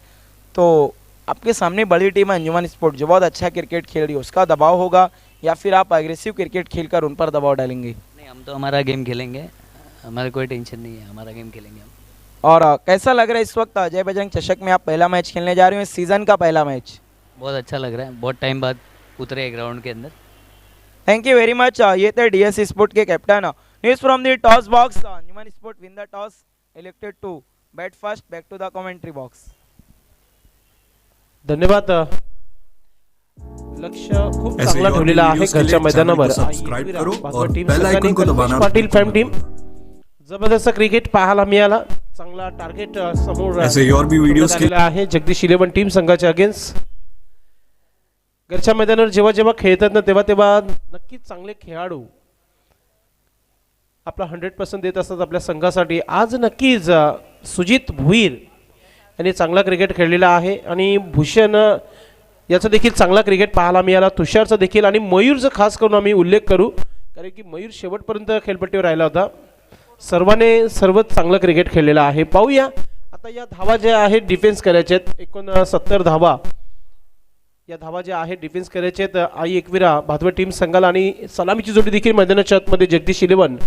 तो आपके सामने बड़ी टीम है अंजुमन स्पोर्ट जो बहुत अच्छा क्रिकेट खेल रही है, उसका दबाव होगा या फिर आप एग्रेसिव क्रिकेट खेलकर उन पर दबाव डालेंगे? नहीं, हम तो हमारा गेम खेलेंगे, हमारा कोई टेंशन नहीं है, हमारा गेम खेलेंगे हम। और कैसा लग रहा है इस वक्त अजय बजरंग चषक में आप पहला मैच खेलने जा रहे हो, इस सीज़न का पहला मैच? बहुत अच्छा लग रहा है, बहुत टाइम बाद उतरे ग्राउंड के अंदर। Thank you very much. ये थे डीएस स्पोर्ट के captain. News from the toss box, Anjuman sport win the toss, elected to bat first, back to the commentary box. धन्यवाद। लक्ष्य खूप ऐसे चांगला और ठेवलेला आहे व्हिडिओज के लिए घरच्या चॅनल मैदानावर। को सब्सक्राइब करो भागवत और टीम बेल संघाने आइकन को कनिष्ठ दबाना पाटील मत फॅम टीम भूलना। जबरदस्त क्रिकेट पाहायला मिळाला, चांगला टार्गेट समोर ऐसे और भी वीडियोस के आलेला आहे जगदीश 11 टीम संघाच्या अगेन्स्ट। घरच्या मैदानावर जेव्हा जेव्हा खेळतात ना तेव्हा तेव्हा नक्कीच चांगले खेळाडू आपला 100% देत असतात आपल्या संघासाठी। आज नक्कीच सुजित भुईर यांनी चांगला क्रिकेट खेळलेला आहे आणि भूषण याचा देखील चांगला क्रिकेट पाहायला मिळाला, तुषारचा देखील, आणि मयूरचा खास करून आम्ही उल्लेख करू कारण की मयूर शेवटपर्यंत खेळपट्टीवर राहिला होता। सर्वांनी सर्वच चांगलं क्रिकेट खेळलेलं आहे। पाहूया आता या धावा ज्या आहेत डिफेन्स करायचे आहेत, 69 धावा या धावा ज्या आहेत डिफेन्स करायचे आहेत। आई एकविरा भादवड टीम संघाला आणि सलामीची जोडी देखील मैदानाच्या आतमध्ये जगदीश 11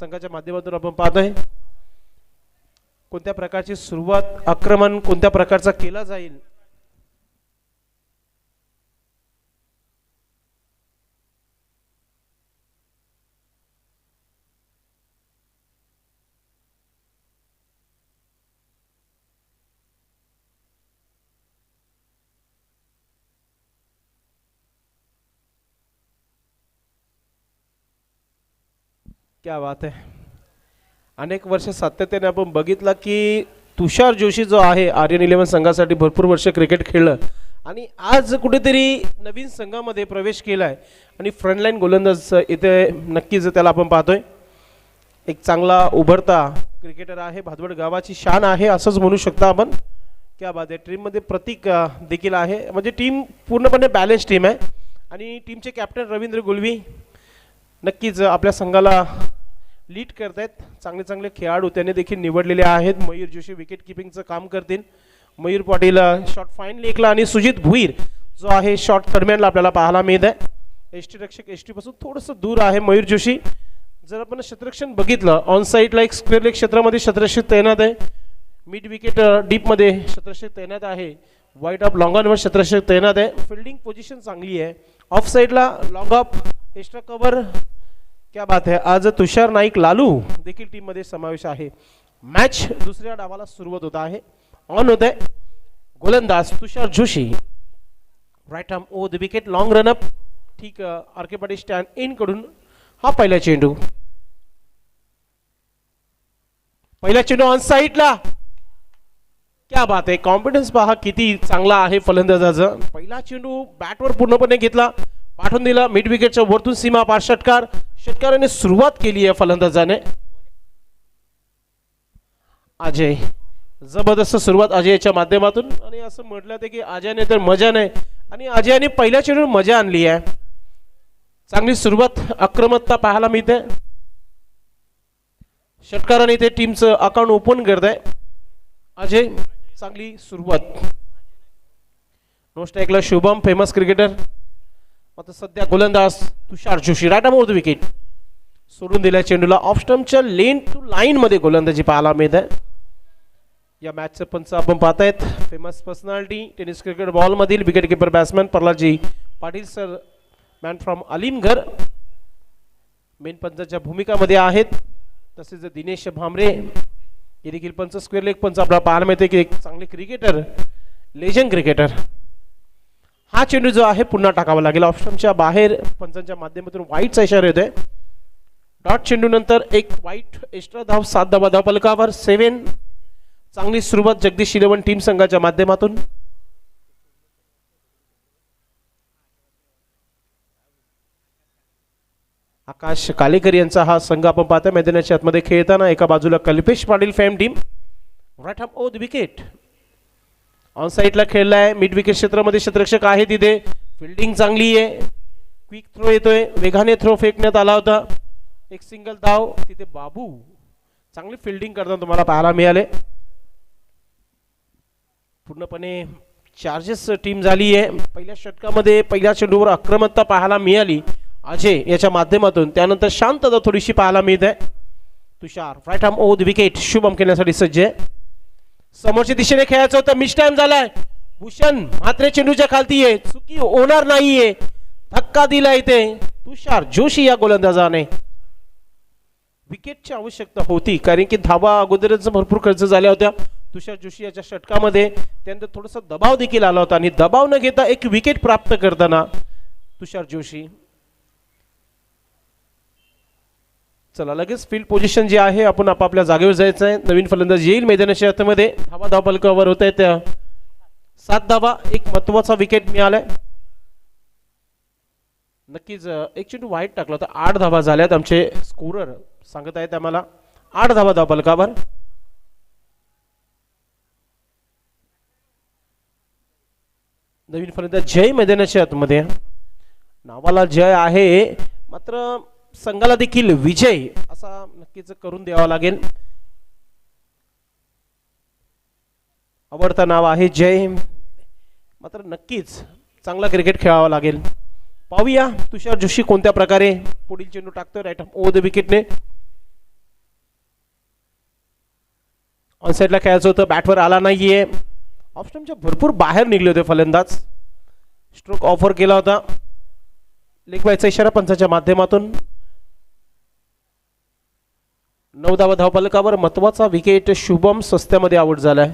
संघाच्या माध्यमातून आपण पाहतोय। कोणत्या प्रकारची सुरुवात, आक्रमण कोणत्या प्रकारचा केला जाईल, क्या बात है। अनेक वर्ष सातत्याने आपण बघितलं की तुषार जोशी जो आहे आर्यन 11 संघासाठी भरपूर वर्ष क्रिकेट खेळलं आणि आज कुठेतरी नवीन संघामध्ये प्रवेश केलाय आणि फ्रंटलाईन गोलंदाज इथे नक्कीच त्याला आपण पाहतोय। एक चांगला उभरता क्रिकेटर आहे, भादवड गावाची शान आहे असंच म्हणू शकता आपण। क्या बात आहे। टीममध्ये प्रतीक देखील आहे, म्हणजे टीम पूर्णपणे बॅलन्स टीम आहे आणि टीमचे कॅप्टन रवींद्र गुलवी नक्कीच आपल्या संघाला लीड करतायत। चांगले चांगले खेळाडू त्यांनी देखील निवडलेले आहेत। मयूर जोशी विकेट किपिंगचं काम करतील, मयूर पाटील शॉट फाईन लेकला आणि सुजित भुईर जो आहे शॉट दरम्यानला आपल्याला पाहायला मिळत आहे। एसटी रक्षक एसटी पासून थोडंसं दूर आहे मयूर जोशी। जर आपण क्षेत्ररक्षण बघितलं ऑन साईडला एक स्क्वेअर लेग क्षेत्रामध्ये क्षेत्ररक्षक तैनात आहे, मिड विकेट डीपमध्ये क्षेत्ररक्षक तैनात आहे, वाईड ऑफ लॉंग ऑनवर क्षेत्ररक्षक तैनात आहे। फिल्डिंग पोझिशन चांगली आहे, ऑफ साईडला लॉंग ऑफ एक्स्ट्रा कव्हर। क्या बात है। आज तुषार नाईक लालू देखील टीम मध्ये समावेश आहे। मॅच दुसऱ्या डावाला सुरुवात होत आहे, ऑन होत आहे। गोलंदाज Tushar Joshi, right arm over the wicket, long run up, ठीक आरके पाटील स्टँड इन कडून हा पहिला चेंडू, पहिला चेंडू ऑन साईडला। क्या बात आहे। कॉन्फिडन्स पहा किती चांगला आहे फलंदाजाचा। पहिला चेंडू बॅटवर पूर्णपणे घेतला, पाठवून दिला मिड विकेटच्या वरतून सीमा पार षटकार। षटकाराने सुरुवात केली आहे फलंदाजाने। अजय, जबरदस्त सुरुवात अजयच्या माध्यमातून, आणि असं म्हटलं होतं की अजयने तर मजा नाही आणि अजयने पहिल्या चेंडूवर मजा आणली आहे। चांगली सुरुवात, आक्रमकता पाहायला मिळते। षटकाराने ते टीमचं अकाउंट ओपन करत आहे। अजय चांगली सुरुवात। नो स्ट्राईकला शुभम फेमस क्रिकेटर, आता सध्या गोलंदाज Tushar Joshi, right arm over the wicket, सोडून दिल्या चेंडूला. ऑफ स्टंपच्या लेन टू लाईन मध्ये गोलंदाजी पाहायला मिळत आहे. या मॅचचं पंच आपण पाहतायत famous personality tennis cricket ball मधील विकेट किपर बॅट्समॅन प्रल्हादजी Patil sir, man from Alimghar, main पंचाच्या भूमिकामध्ये आहेत. तसेच दिनेश भामरे हे देखील पंच, स्क्वेअर लेग पंच आपल्याला पाहायला मिळते की एक चांगले क्रिकेटर, लेजंड क्रिकेटर. हा चेंडू जो आहे पुन्हा टाकावा लागेल. ऑफ स्टंपच्या बाहेर पंचांच्या माध्यमातून वाईटचा इशारा येतोय. डॉट चेंडू नंतर एक वाईट एक्स्ट्रा धाव, 7 धावा धावफलकावर 7. चांगली सुरुवात जगदीश 11 टीम संघाच्या माध्यमातून. आकाश कालेकर यांचा हा संघ आपण पाहता मैदानाच्या आतमध्ये खेळताना. एका बाजूला Kalpesh Patil fame team, right arm over the wicket, on साईडला खेळलाय. मिड विकेट क्षेत्रामध्ये क्षेत्ररक्षक आहे तिथे. फिल्डिंग चांगली आहे. क्विक थ्रो येतोय, वेगाने थ्रो फेकण्यात आला होता. एक सिंगल धाव तिथे. बाबू चांगली फिल्डिंग करताना तुम्हाला पाहायला मिळाले. पूर्णपणे चार्जेस टीम झाली आहे. पहिल्या षटकामध्ये पहिल्या चेंडूवर आक्रमकता पाहायला मिळाली अजय याच्या माध्यमातून. त्यानंतर शांतता थोडीशी पाहायला मिळत आहे. Tushar right arm over the wicket, Shubham खेळण्यासाठी सज्ज आहे. समोरच्या दिशेने खेळायचं होतं, मिस टाइम झालाय. भूषण मात्र चेंडूच्या खालती आहे, चुकी होणार नाहीये. धक्का दिला इथे तुषार जोशी या गोलंदाजाने. विकेटची आवश्यकता होती कारण की धावा अगोदरच भरपूर खर्च झाल्या होत्या तुषार जोशी याच्या षटकामध्ये. त्यानंतर थोडासा दबाव देखील आला होता आणि दबाव न घेता एक विकेट प्राप्त करताना तुषार जोशी. चला लगेच फील्ड पोझिशन जे आहे आपण आपापल्या जागेवर जायचं आहे. नवीन फलंदाज येईल मैदानाच्या आतमध्ये. धावा धावफलकावर होत आहे त्या 7 धावा. एक महत्वाचा विकेट मिळालाय. नक्कीच एक चेंडू वाईट टाकला होता. 8 धावा झाल्यात. आमचे स्कोरर सांगत आहेत आम्हाला 8 धावा धावफलकावर. नवीन फलंदाज जय मैदानाच्या आतमध्ये. नावाला जय आहे मात्र संघाला देखील विजय असा नक्कीच करून द्यावा लागेल. आवडता नाव आहे जय, मात्र नक्कीच चांगला क्रिकेट खेळावा लागेल. पाहूया तुषार जोशी कोणत्या प्रकारे पुढील चेंडू टाकतोय. राईट ओव्हर द विकेटने. ऑन साइडला खेळायचं होतं, बॅटवर आला नाहीये. ऑफ स्टंपच्या भरपूर बाहेर निघले होते फलंदाज. स्ट्रोक ऑफर केला होता. लेग बायचा इशारा पंचाच्या माध्यमातून. 9 धावा धावफलकावर महत्वाचा विकेट. शुभम सस्त्यामध्ये आउट झालाय.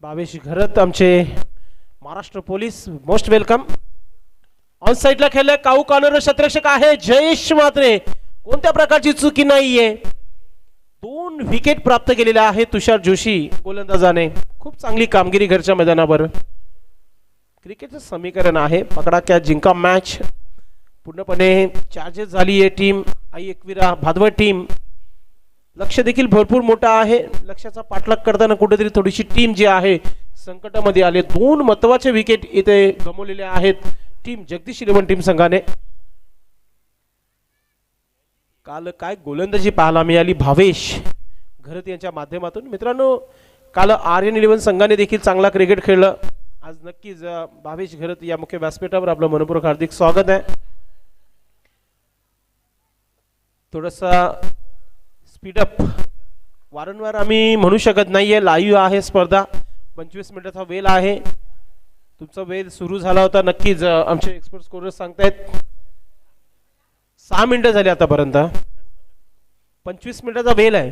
भावेश घरत आमचे Maharashtra police most welcome. On साइडला खेळलाय. काऊ कॉर्नर क्षेत्ररक्षक आहे जयेश मात्रे. कोणत्या प्रकारची चुकी नाहीये. 2 विकेट प्राप्त केलेल्या आहेत तुषार जोशी गोलंदाजाने. खूप चांगली कामगिरी घरच्या मैदानावर. क्रिकेटचं समीकरण आहे पकडा क्या जिंका मॅच. पूर्णपणे चार्जेस झाली आहे टीम. आई एकविरा भादवड टीम. लक्ष देखील भरपूर मोठा आहे. लक्षाचा पाठलाग करताना कुठेतरी थोडीशी टीम जी आहे संकटामध्ये आले. 2 महत्वाचे विकेट इथे गमावलेले आहेत टीम जगदीश 11 टीम संघाने. काल काय गोलंदाजी पाहायला मिळाली भावेश घरत यांच्या माध्यमातून. मित्रांनो काल आर्यन 11 संघाने देखील चांगला क्रिकेट खेळलं. आज नक्कीच भावेश घरत या मुख्य व्यासपीठावर आपलं मनपूर्वक हार्दिक स्वागत आहे. थोडासा स्पीडअप वारंवार आम्ही म्हणू शकत नाहीये. लाईव्ह आहे स्पर्धा. 25 मिनिटाचा वेळ आहे. तुमचा वेळ सुरू झाला होता. नक्कीच आमचे एक्सपर्ट स्कोरर सांगतायत 6 मिनिटं झाली आतापर्यंत. 25 मिनिटाचा वेळ आहे.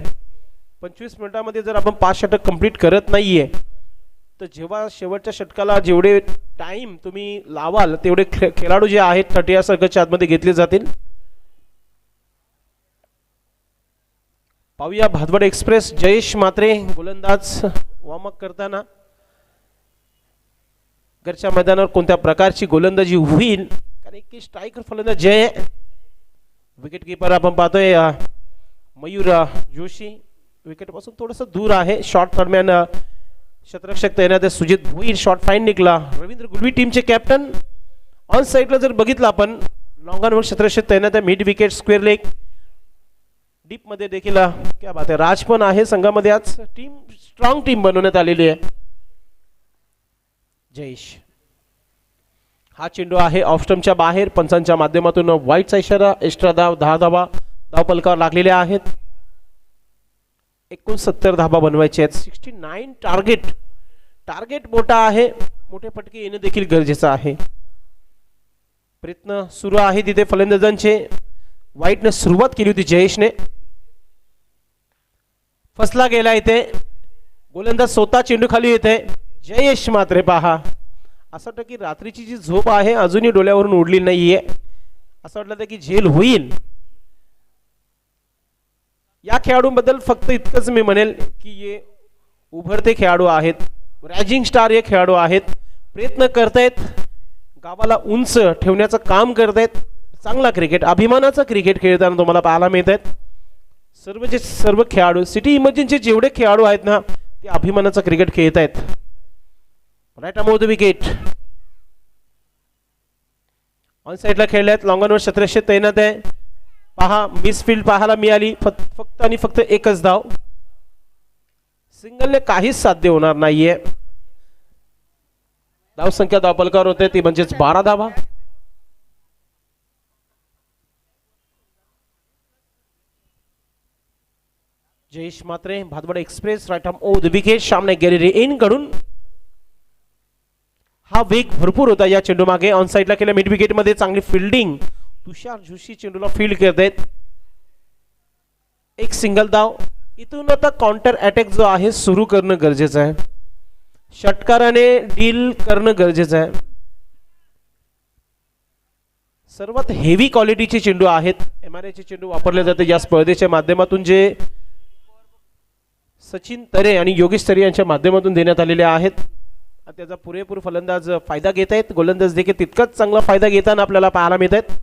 25 मिनिटामध्ये जर आपण 5 षटक कंप्लीट करत नाहीये तर जेव्हा शेवटच्या षटकाला जेवढे टाइम तुम्ही लावाल तेवढे खेळाडू जे आहेत 30 सर्कलच्या आतमध्ये घेतले जातील. पाहूया भादवड एक्सप्रेस जयेश मात्रे गोलंदाज वॉर्मअप करताना. घरच्या मैदानावर कोणत्या प्रकारची गोलंदाजी होईल कारण की स्ट्रायकर फलंदाज जय. विकेट कीपर आपण पाहतोय मयूर जोशी. विकेट पासून थोडस दूर आहे. शॉट दरम्यान क्षेत्ररक्षक तैनात आहे सुजित भोईर. शॉट फाईन निघला. रवींद्र गुलवी टीमचे कॅप्टन. ऑन साइडला जर बघितलं आपण लॉंग ऑनवर क्षेत्ररक्षक तैनात आहे. Mid wicket square leg. Deep मध्ये देखील क्या बात आहे राज पण आहे संघामध्ये. आज टीम स्ट्रॉंग टीम बनवण्यात आलेली आहे. जयेश हा चेंडू आहे ऑफ स्टंपच्या बाहेर. पंचांच्या माध्यमातून वाईटचा इशारा. एक्स्ट्रा धाव 10 धावा धावफलकावर लागलेल्या आहेत. 69 धावा बनवायचे आहेत. 69 टार्गेट मोठा आहे. मोठे फटके येणे देखील गरजेचं आहे. प्रयत्न सुरू आहे तिथे फलंदाजांचे. वाईटने सुरुवात केली होती जयेशने. फसला गेला इथे. गोलंदाज स्वतः चेंडू खाली येते. जयेश मात्र पहा असं वाटतं की रात्रीची जी झोप आहे अजूनही डोळ्यावरून उडली नाहीये. असं वाटलं की झेल होईल. या खेळाडूंबद्दल फक्त इतकंच मी म्हणेल की हे उभरते खेळाडू आहेत. रायझिंग स्टार हे खेळाडू आहेत. प्रयत्न करतायत. गावाला उंच ठेवण्याचं काम करतायत. चांगला क्रिकेट अभिमानाचं क्रिकेट खेळताना तुम्हाला पाहायला मिळत आहेत. सर्व खेळाडू सिटी इमर्जन्सी जेवढे खेळाडू आहेत ना ते अभिमानाचं क्रिकेट खेळत आहेत. Right over the wicket. On साइडला खेळल्यात. लॉंगॉनवर 1700 तैनात आहे. पहा मिसफिल्ड पाहायला मिळाली. फक्त आणि फक्त एकच धाव. सिंगलने काहीच साध्य होणार नाहीये. धाव संख्या धावफलकावर होते ती म्हणजेच 12 धावा. Jayesh Mhatre Bhatwad express right arm over the wicket. सामने गॅलरी इन कडून हा वेग भरपूर होता या चेंडू मागे. ऑन साइडला केल्या मिड विकेट मध्ये चांगली फिल्डिंग. तुषार जोशी चेंडूला फील्ड करतायत. एक सिंगल धाव. इथून आता काउंटर अटॅक जो आहे सुरू करणं गरजेचं आहे. षटकाराने डील करणं गरजेचं आहे. सर्वात हेवी क्वालिटीचे चेंडू आहेत. MRI चे चेंडू वापरले जाते या स्पर्धेच्या माध्यमातून जे सचिन तरे आणि योगेश तरे यांच्या माध्यमातून देण्यात आलेले आहेत. त्याचा पुरेपूर फलंदाज फायदा घेत आहेत. गोलंदाज देखील तितकाच चांगला फायदा घेताना आपल्याला पाहायला मिळत आहेत.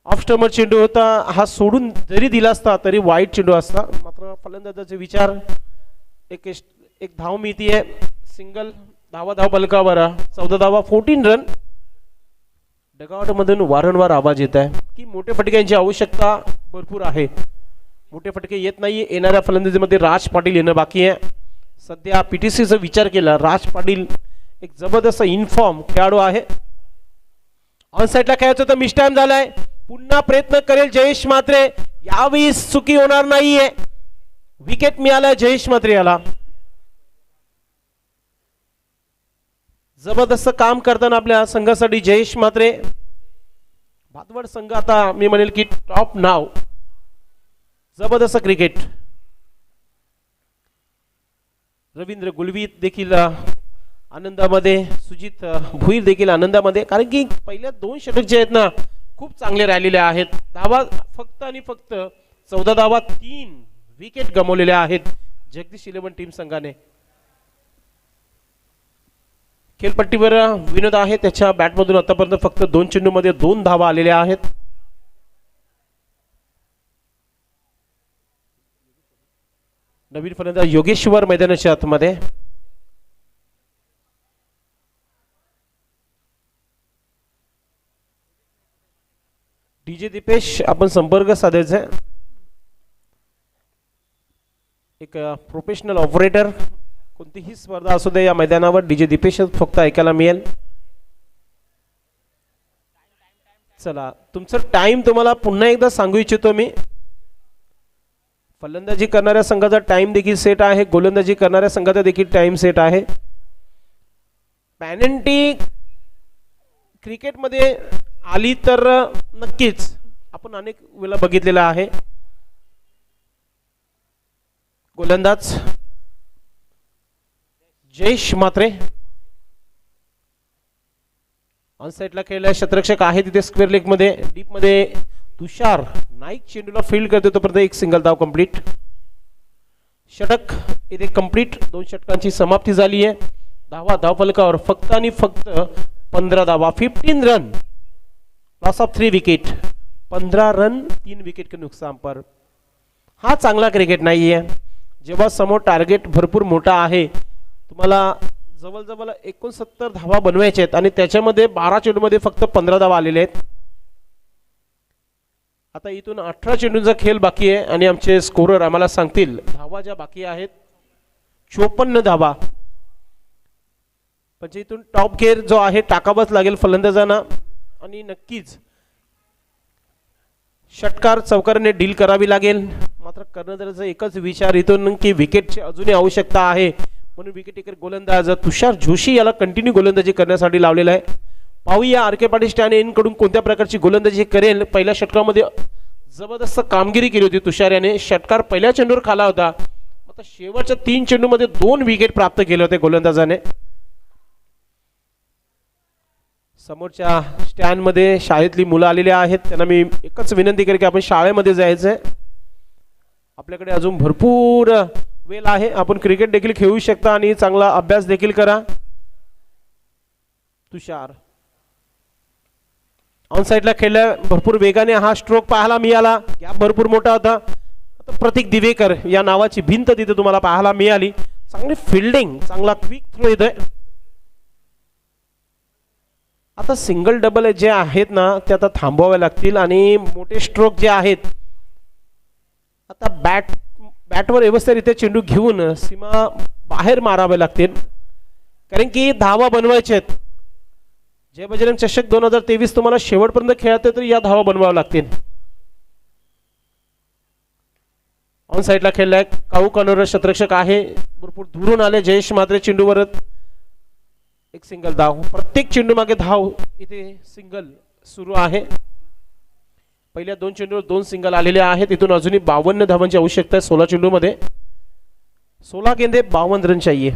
ऑफ स्टंपर चेंडू होता. हा सोडून जरी दिला असता तरी वाईट चेंडू असता. मात्र फलंदाजाचे विचार एक धाव मिळती आहे. सिंगल धाव फलकावर 14 धावा 14 रन. डगआउट मधून वारंवार आवाज येत आहे की मोठे फटक्यांची आवश्यकता भरपूर आहे. मोठे फटके येत नाही. येणाऱ्या फलंदाजीमध्ये राज पाटील येणं बाकी आहे. सध्या PTCचा विचार केला राज पाटील एक जबरदस्त इनफॉर्म खेळाडू आहे. ऑन साइडला खेळायचं तर मिस टाइम झालाय. पुन्हा प्रयत्न करेल जयेश मात्रे. यावेळी चुकी होणार नाहीये. विकेट मिळाला जयेश मात्रे याला. जबरदस्त काम करताना आपल्या संघासाठी जयेश मात्रे. भातवड संघ आता मी म्हणेल की टॉप नाव. जबरदस्त क्रिकेट. रवींद्र गुलवी देखील आनंदामध्ये. सुजित भुईर देखील आनंदामध्ये. कारण की पहिल्या 2 षटक जे आहेत ना खूप चांगले राहिलेले आहेत. धावा फक्त आणि फक्त 14 धावा 3 विकेट गमावलेल्या आहेत जगदीश 11 टीम संघाने. खेळपट्टीवर विनोद आहे. त्याच्या बॅटमधून आतापर्यंत फक्त 2 चेंडूमध्ये 2 धावा आलेल्या आहेत. नवीन फलंदाज योगेश्वर मैदानाच्या आतमध्ये. DJ दीपेश आपण संपर्क साधायचा. एक प्रोफेशनल ऑपरेटर कोणतीही स्पर्धा असू दे या मैदानावर DJ दीपेश फक्त ऐकायला मिळेल. चला तुमचं टाइम तुम्हाला पुन्हा एकदा सांगू इच्छितो मी. फलंदाजी करणाऱ्या संघाचा टाइम देखील सेट आहे. गोलंदाजी करणाऱ्या संघाचा देखील टाइम सेट आहे. पॅनल्टी क्रिकेटमध्ये आली तर नक्कीच आपण अनेक वेळा बघितलेला आहे. गोलंदाज जयेश मात्रे. ऑन साइडला खेळला क्षेत्ररक्षक आहे तिथे स्क्वेअर लेग मध्ये. डीप मध्ये तुषार नाईक चेंडूला फील्ड करते तोपर्यंत एक सिंगल धाव कंप्लीट. षटक इथे कंप्लीट. 2 षटकांची समाप्ती झाली आहे. धाव फलकावर फक्त आणि फक्त 15 धावा 15 run. Loss of 3 wicket. 15 run 3 wicket के नुकसान पर. हा चांगला क्रिकेट नाहीये. जेव्हा समोर टार्गेट भरपूर मोठा आहे. तुम्हाला जवळजवळ 69 धावा बनवायचे आहेत आणि त्याच्यामध्ये 12 चेंडूमध्ये फक्त 15 धावा आलेले आहेत. आता इथून 18 चेंडूंचा खेळ बाकी आहे आणि आमचे स्कोरर आम्हाला सांगतील धावा ज्या बाकी आहेत 54 धावा. म्हणजे इथून टॉप गेअर जो आहे टाकावाच लागेल फलंदाजांना आणि नक्कीच षटकार चौकाराने डील करावी लागेल. मात्र कर्णधाराचा एकच विचार इथून की विकेटची अजूनही आवश्यकता आहे, म्हणून विकेट टेकर गोलंदाज तुषार जोशी याला कंटिन्यू गोलंदाजी करण्यासाठी लावलेला आहे. पाहूया आर के पाटील स्टॅन इन कडून कोणत्या प्रकारची गोलंदाजी करेल. पहिल्या षटकामध्ये जबरदस्त कामगिरी केली होती तुषार याने. षटकार पहिल्या चेंडूवर खाला होता, आता शेवटच्या 3 चेंडूमध्ये 2 विकेट प्राप्त केले होते गोलंदाजाने. समोरच्या स्टँड मध्ये शाळेतली मुलं आलेली आहेत, त्यांना मी एकच विनंती करेन की आपण शाळेमध्ये जायचंय. आपल्याकडे अजून भरपूर वेळ आहे, आपण क्रिकेट देखील खेळू शकता आणि चांगला अभ्यास देखील करा. तुषार ऑन साइडला खेळला, भरपूर वेगाने हा स्ट्रोक पाहायला मिळाला, गॅप भरपूर मोठा होता. आता प्रतीक दिवेकर या नावाची भिंत तिथे तुम्हाला पाहायला मिळाली. चांगली फिल्डिंग, चांगला क्विक थ्रो येतोय. आता सिंगल डबल जे आहेत ना ते आता थांबवावे लागतील आणि मोठे स्ट्रोक जे आहेत आता बॅटवर व्यवस्थितरित्या चेंडू घेऊन सीमा बाहेर मारावे लागतील, कारण की धावा बनवायचे आहेत. जय बजरंग चषक 2023 तुम्हाला शेवटपर्यंत खेळायचे तर या धावा बनवाव्या लागतील. ऑन साइडला खेळलाय काऊ कॉर्नर क्षेत्ररक्षक आहे, भरपूर दूरून आले जयेश मात्रे चेंडूवर. एक सिंगल धाव, प्रत्येक चेंडू मागे धाव, इथे सिंगल सुरू आहे. पहिल्या 2 चेंडूवर 2 सिंगल आलेले आहेत. इथून अजूनही 52 धावांची आवश्यकता आहे 16 चेंडू मध्ये. 16 गेंदे 52 रन चाहिए.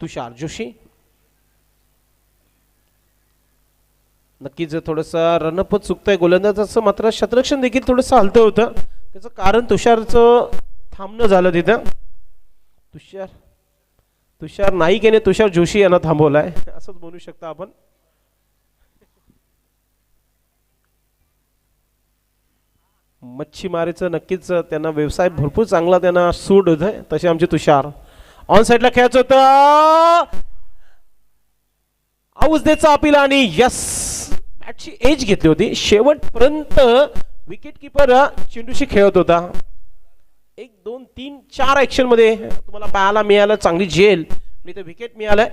तुषार जोशी नक्कीच थोडंसं रनअप चुकतंय गोलंदाजाचं, मात्र क्षेत्ररक्षण देखील थोडंसं हलतं होतं. त्याचं कारण तुषारचं थांबणं झालं तिथं. तुषार नाईक याने तुषार जोशी यांना थांबवलाय असंच म्हणू शकता आपण. मच्छीमारीचं नक्कीच त्यांना व्यवसाय भरपूर चांगला त्यांना सूट होतोय, तसे आमचे तुषार. ऑन साइडला खेळायचं होतं, आउजदेचा अपील आणि यस बॅटची एज घेतली होती. शेवटपर्यंत विकेट किपर चेंडूशी खेळत होता. 1 2 3 4 ऍक्शन मध्ये तुम्हाला पाहायला मिळालं चांगली झेल आणि ते विकेट मिळालंय.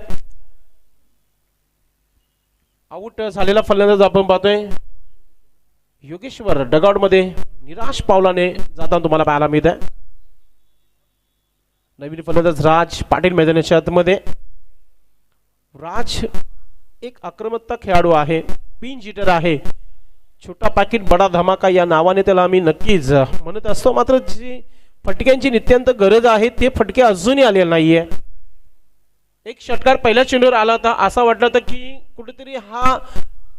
आउट झालेला फलंदाज आपण पाहतोय योगेश्वर डगआउट मध्ये निराश पावलाने जाताना तुम्हाला पाहायला मिळत आहे. नवीन फलंदाज राज पाटील मैदानाच्या आतमध्ये. राज एक आक्रमकता खेळाडू आहे, पिन जिटर आहे. छोटा पाकिट बडा धमाका या नावाने त्याला आम्ही नक्कीच म्हणत असतो. मात्र जी फटक्यांची नित्यांत गरज आहे ते फटके अजूनही आलेले नाहीये. एक षटकार पहिल्या चेंडूवर आला होता, असा वाटलं होतं की कुठेतरी हा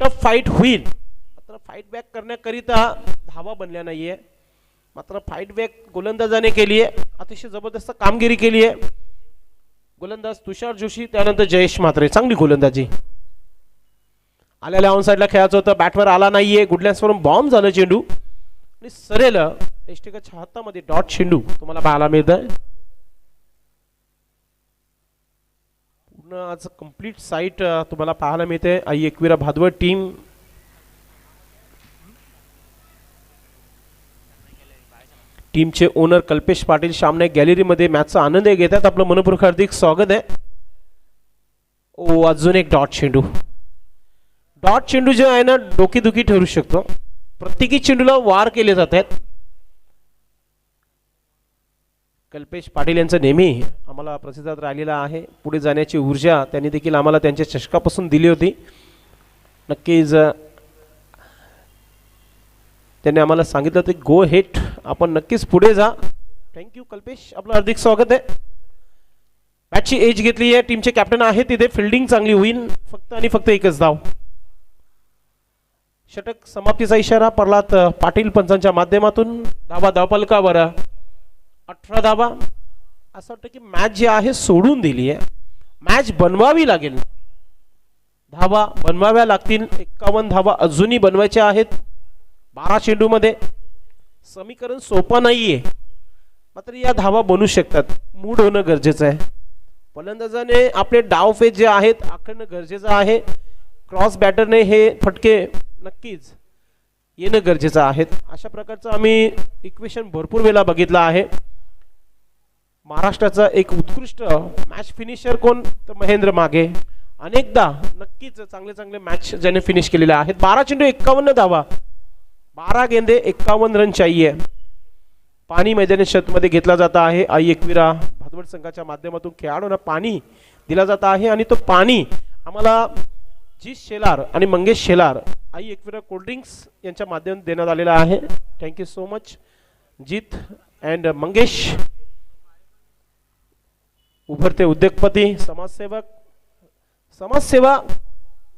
टफ फाईट होईल, मात्र फाईट बॅक करण्याकरिता धावा बनल्या नाहीये. मात्र फाईट बॅक गोलंदाजाने केली आहे, अतिशय जबरदस्त कामगिरी केली आहे. गोलंदाज तुषार जोशी, त्यानंतर जयेश मात्रे. चांगली गोलंदाजी. आलेल्या ऑन साइडला खेळायचं होतं, बॅटवर आला नाहीये. गुडलॅन्स वरून बॉम्ब झालं चेंडू आणि सरेल एष्टिकाच्या हातामध्ये डॉट चेंडू तुम्हाला पाहायला मिळत आहे. पूर्ण आज कंप्लीट साईट तुम्हाला पाहायला मिळते. आई एकविरा भादवड टीम टीमचे ओनर कल्पेश पाटील सामने गॅलरीमध्ये मॅचचा आनंद घेतात. आपलं मनपूर्वक हार्दिक स्वागत आहे. ओ अजून एक डॉट चेंडू. डॉट चेंडू जे आहे ना डोकीदुखी ठरू शकतो. प्रत्येकी चेंडूला वार केले जात आहेत. कल्पेश पाटील यांचं नेहमी आम्हाला प्रतिसाद राहिलेला आहे. पुढे जाण्याची ऊर्जा त्यांनी देखील आम्हाला त्यांच्या चषकापासून दिली होती. नक्कीच त्यांनी आम्हाला सांगितलं ते गो हेट, आपण नक्कीच पुढे जा. थँक्यू कल्पेश, आपलं हार्दिक स्वागत आहे. मॅचची एज घेतली आहे, टीमचे कॅप्टन आहे तिथे. फिल्डिंग चांगली होईल, फक्त आणि फक्त एकच धाव. षटक समाप्तीचा इशारा प्रल्हाद पाटील पंचांच्या माध्यमातून. धावा धावफलकावर 18 धावा. असं वाटतं की मॅच जी आहे सोडून दिली आहे, मॅच बनवावी लागेल. धावा बनवाव्या लागतील. 51 धावा अजूनही बनवायच्या आहेत 12 चेंडू मध्ये. समीकरण सोपं नाहीये, मात्र या धावा बनू शकतात. मूड होणं गरजेचं आहे. फलंदाजाने आपले डावफेज जे आहेत आखणं गरजेचं आहे. क्रॉस बॅटरने हे फटके नक्कीच येणं गरजेचं आहे. अशा प्रकारचं आम्ही इक्वेशन भरपूर वेळा बघितलं आहे. महाराष्ट्राचा एक उत्कृष्ट मॅच फिनिशर कोण, तर महेंद्र मागे. अनेकदा नक्कीच चांगले चांगले मॅच ज्याने फिनिश केलेले आहेत. 12 चेंडू 51 धावा, 12 गेंदे 51 रन चाहिए. पाणी मैदानी क्षेत्रामध्ये घेतला जात आहे. आई एकविरा भादवड संघाच्या माध्यमातून खेळाडूंना पाणी दिला जात आहे आणि तो पाणी आम्हाला जीत शेलार आणि मंगेश शेलार आई एकविरा कोल्ड्रिंक्स यांच्या माध्यमातून देण्यात आलेला आहे. Thank you so much Jeet and Mangesh. उभरते उद्योगपती, समाजसेवक. समाजसेवा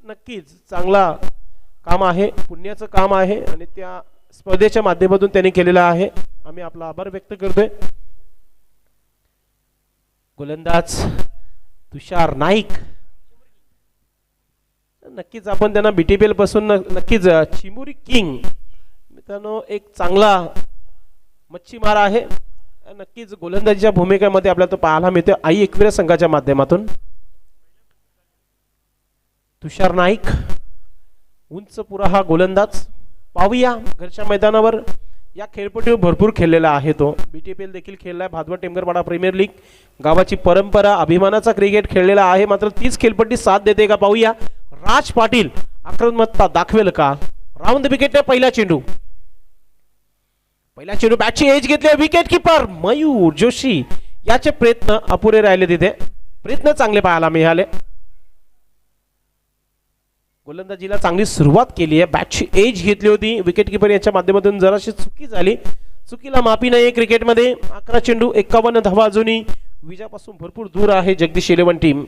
नक्कीच चांगला काम आहे, पुण्याचं काम आहे आणि त्या स्पर्धेच्या माध्यमातून त्यांनी केलेलं आहे. आम्ही आपला आभार व्यक्त करतोय. गोलंदाज तुषार नाईक, नक्कीच आपण त्यांना BTPL पासून नक्कीच चिमुरी किंग मित्रांनो एक चांगला मच्छीमार आहे. नक्कीच गोलंदाजीच्या भूमिकेमध्ये आपल्याला तो पाहायला मिळतो आई एकविरा संघाच्या माध्यमातून. तुषार नाईक उंच पुरा हा गोलंदाज. पाहूया घरच्या मैदानावर या खेळपट्टीवर भरपूर खेळलेला आहे तो. BTPL देखील खेळलाय. भादवड टेमगरपाडा प्रीमियर लीग गावाची परंपरा, अभिमानाचा क्रिकेट खेळलेला आहे. मात्र तीच खेळपट्टी साथ देते का पाहूया. राज पाटील आक्रमकता दाखवेल का. राऊंड विकेटने पहिला चेंडू बॅटची एज घेतली. विकेट किपर मयूर जोशी याचे प्रयत्न अपुरे राहिले. तिथे प्रयत्न चांगले पाहायला मिळाले. गोलंदाजीला चांगली सुरुवात केली आहे. बॅटची एज घेतली होती. विकेट किपर याच्या माध्यमातून जराशी चुकी झाली. चुकीला माफी नाही क्रिकेटमध्ये. 11 चेंडू 51 धावा अजूनही विजयापासून भरपूर दूर आहे जगदीश 11 टीम.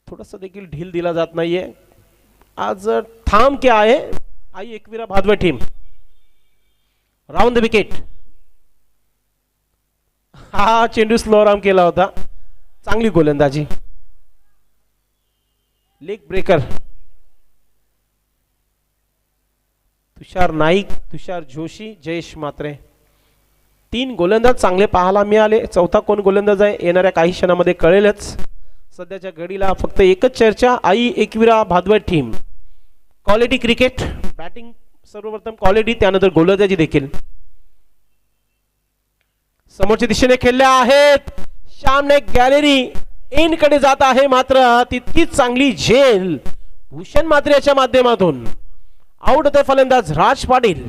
थोडासा देखील ढील दिला जात नाहीये आज. थांब के आहे Aai Ekvira Bhadwad team. Round the wicket. हा चेंडू स्लो राम केला होता. चांगली गोलंदाजी. Leg breaker. तुषार नाईक, तुषार जोशी, जयेश मात्रे 3 गोलंदाज चांगले पाहायला मिळाले. चौथा कोण गोलंदाज आहे येणाऱ्या काही क्षणामध्ये कळेलच. सध्याच्या घडीला फक्त एकच चर्चा Aai Ekvira Bhadwad team. Quality cricket, batting सर्वप्रथम क्वालिटी, त्यानंतर गोलंदाजी देखील. समोरच्या दिशेने खेळल्या आहेत. सामने गॅलरी एंड कडे जात आहे. मात्र तितकीच चांगली झेल भूषण मात्रेच्या माध्यमातून. आउट होते फलंदाज राज पाटील.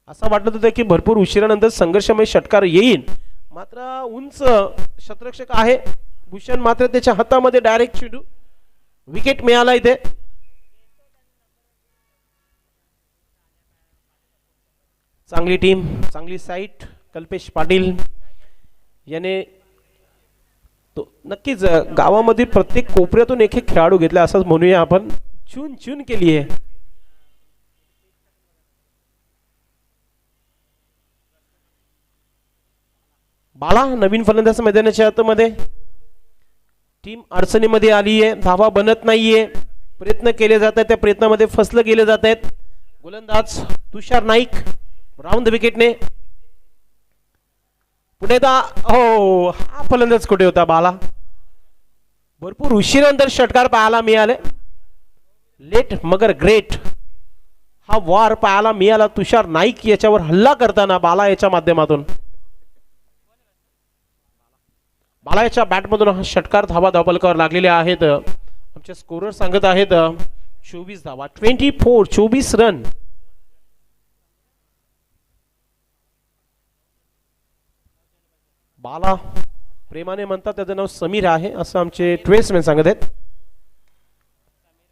असं वाटत होतं की भरपूर उशिरानंतर संघर्षमय षटकार येईल. मात्र उंच शतरक्षक आहे भूषण, मात्र त्याच्या हातामध्ये डायरेक्ट चेंडू. विकेट मिळाला इथे. चांगली टीम, चांगली साईट. कल्पेश पाटील याने तो नक्कीच गावामध्ये प्रत्येक कोपऱ्यातून एक खेळाडू घेतला असंच म्हणूया आपण. चून चून केली आहे. बाळा नवीन फलंदाज मैदानाच्या आतमध्ये. टीम अडचणीमध्ये आली आहे. धावा बनत नाहीये. प्रयत्न केले जात आहेत, त्या प्रयत्नामध्ये फसलं गेले जात आहेत. गोलंदाज तुषार नाईक राऊंड विकेटने. पुढे हो हा फलंदाज कुठे होता बाला. भरपूर उशिरानंतर षटकार पाहायला मिळाले. लेट मगर ग्रेट हा वार पाहायला मिळाला. तुषार नाईक याच्यावर हल्ला करताना बाला याच्या माध्यमातून. बाला याच्या बॅटमधून हा षटकार. धावा धावपलकावर लागलेले आहेत. आमचे स्कोरर सांगत आहेत 24 धावा. 24 रन. बाला प्रेमाने म्हणतात त्याचं नाव समीर आहे असं आमचे ट्वेल्समॅन सांगत आहेत.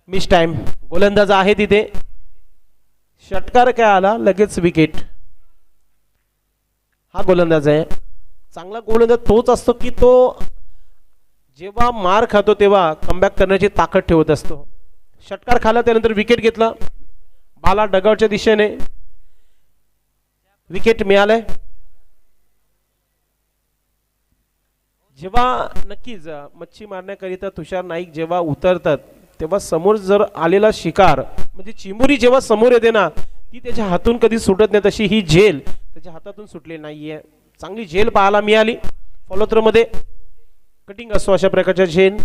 Miss time. गोलंदाज आहे तिथे. षटकार काय आला लगेच विकेट. हा गोलंदाज आहे. चांगला गोलंदाज तोच असतो की तो जेव्हा मार खातो तेव्हा कमबॅक करण्याची ताकद ठेवत असतो. षटकार खाला त्यानंतर विकेट घेतला. बाला डगआउटच्या दिशेने. विकेट मिळालंय. जेव्हा नक्कीच मच्छी मारण्याकरिता तुषार नाईक जेव्हा उतरतात तेव्हा समोर जर आलेला शिकार म्हणजे चिमुरी जेव्हा समोर येते ना ती त्याच्या हातून कधी सुटत नाही. तशी ही झेल त्याच्या हातातून सुटलेली नाहीये. चांगली झेल पाहायला मिळाली. फॉलोथ्रो मध्ये कटिंग असतो अशा प्रकारच्या झेल.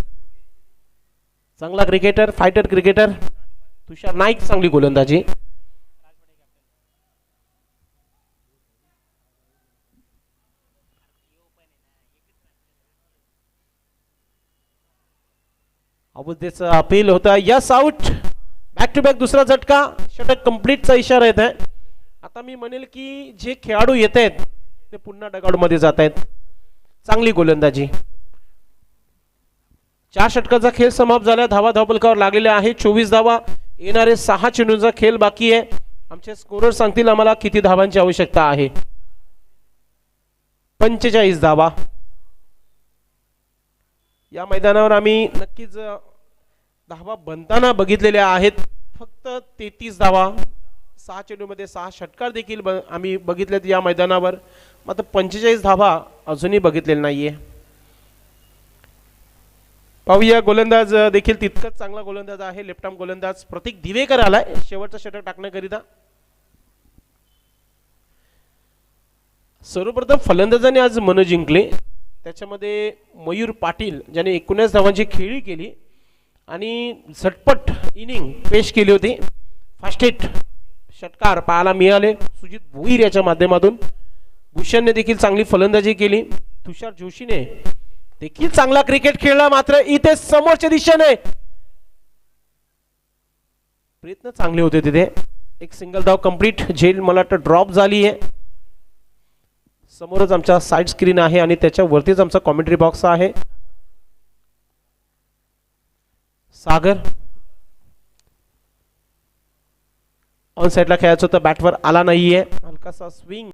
चांगला cricketer, fighter cricketer Tushar Naik, चांगली गोलंदाजी. अबुद्दीचा अपील होता. Yes out. Back to back दुसरा झटका. षटक कंप्लीटचा इशारा येत आहे. आता मी म्हणेल की जे खेळाडू येत आहेत ते पुन्हा डगआउट मध्ये जात आहेत. चांगली गोलंदाजी. 4 षटकाचा खेळ समाप्त झाला. धावा धावफलकावर लागलेल्या आहे 24 धावा. येणारे 6 चेंडूंचा खेळ बाकी आहे. आमचे स्कोरर सांगतील आम्हाला किती धावांची आवश्यकता आहे. 45 धावा. या मैदानावर आम्ही नक्कीच धावा बनताना बघितलेल्या आहेत. फक्त 33 धावा. 6 चेंडूमध्ये 6 षटकार देखील आम्ही बघितलेत या मैदानावर. मात्र 45 धावा अजूनही बघितलेल्या नाहीये. पाहूया, गोलंदाज देखील तितकाच चांगला गोलंदाज आहे. लेफ्ट आर्म गोलंदाज प्रतीक दिवेकर आलाय शेवटचा षटक टाकण्याकरिता. सर्वप्रथम फलंदाजाने आज मन जिंकले. त्याच्यामध्ये मयूर पाटील ज्याने 19 धावांची खेळी केली आणि झटपट इनिंग पेश केली होती. फास्ट हिट षटकार पाहायला मिळाले सुजित भोईर याच्या माध्यमातून. भूषणने देखील चांगली फलंदाजी केली. तुषार जोशीने देखील चांगला क्रिकेट खेळला. मात्र इथे समोरच्या दिशेने प्रयत्न चांगले होते. तिथे एक सिंगल धाव कंप्लीट. झेल मला वाटतं ड्रॉप झाली आहे. समोरच आमच्या साइड स्क्रीन आहे आणि त्याच्यावरतीच आमचा कॉमेंट्री बॉक्स आहे. सागर ऑन साइडला खेळायचं होतं, बॅटवर आला नाहीये. हलकासा स्विंग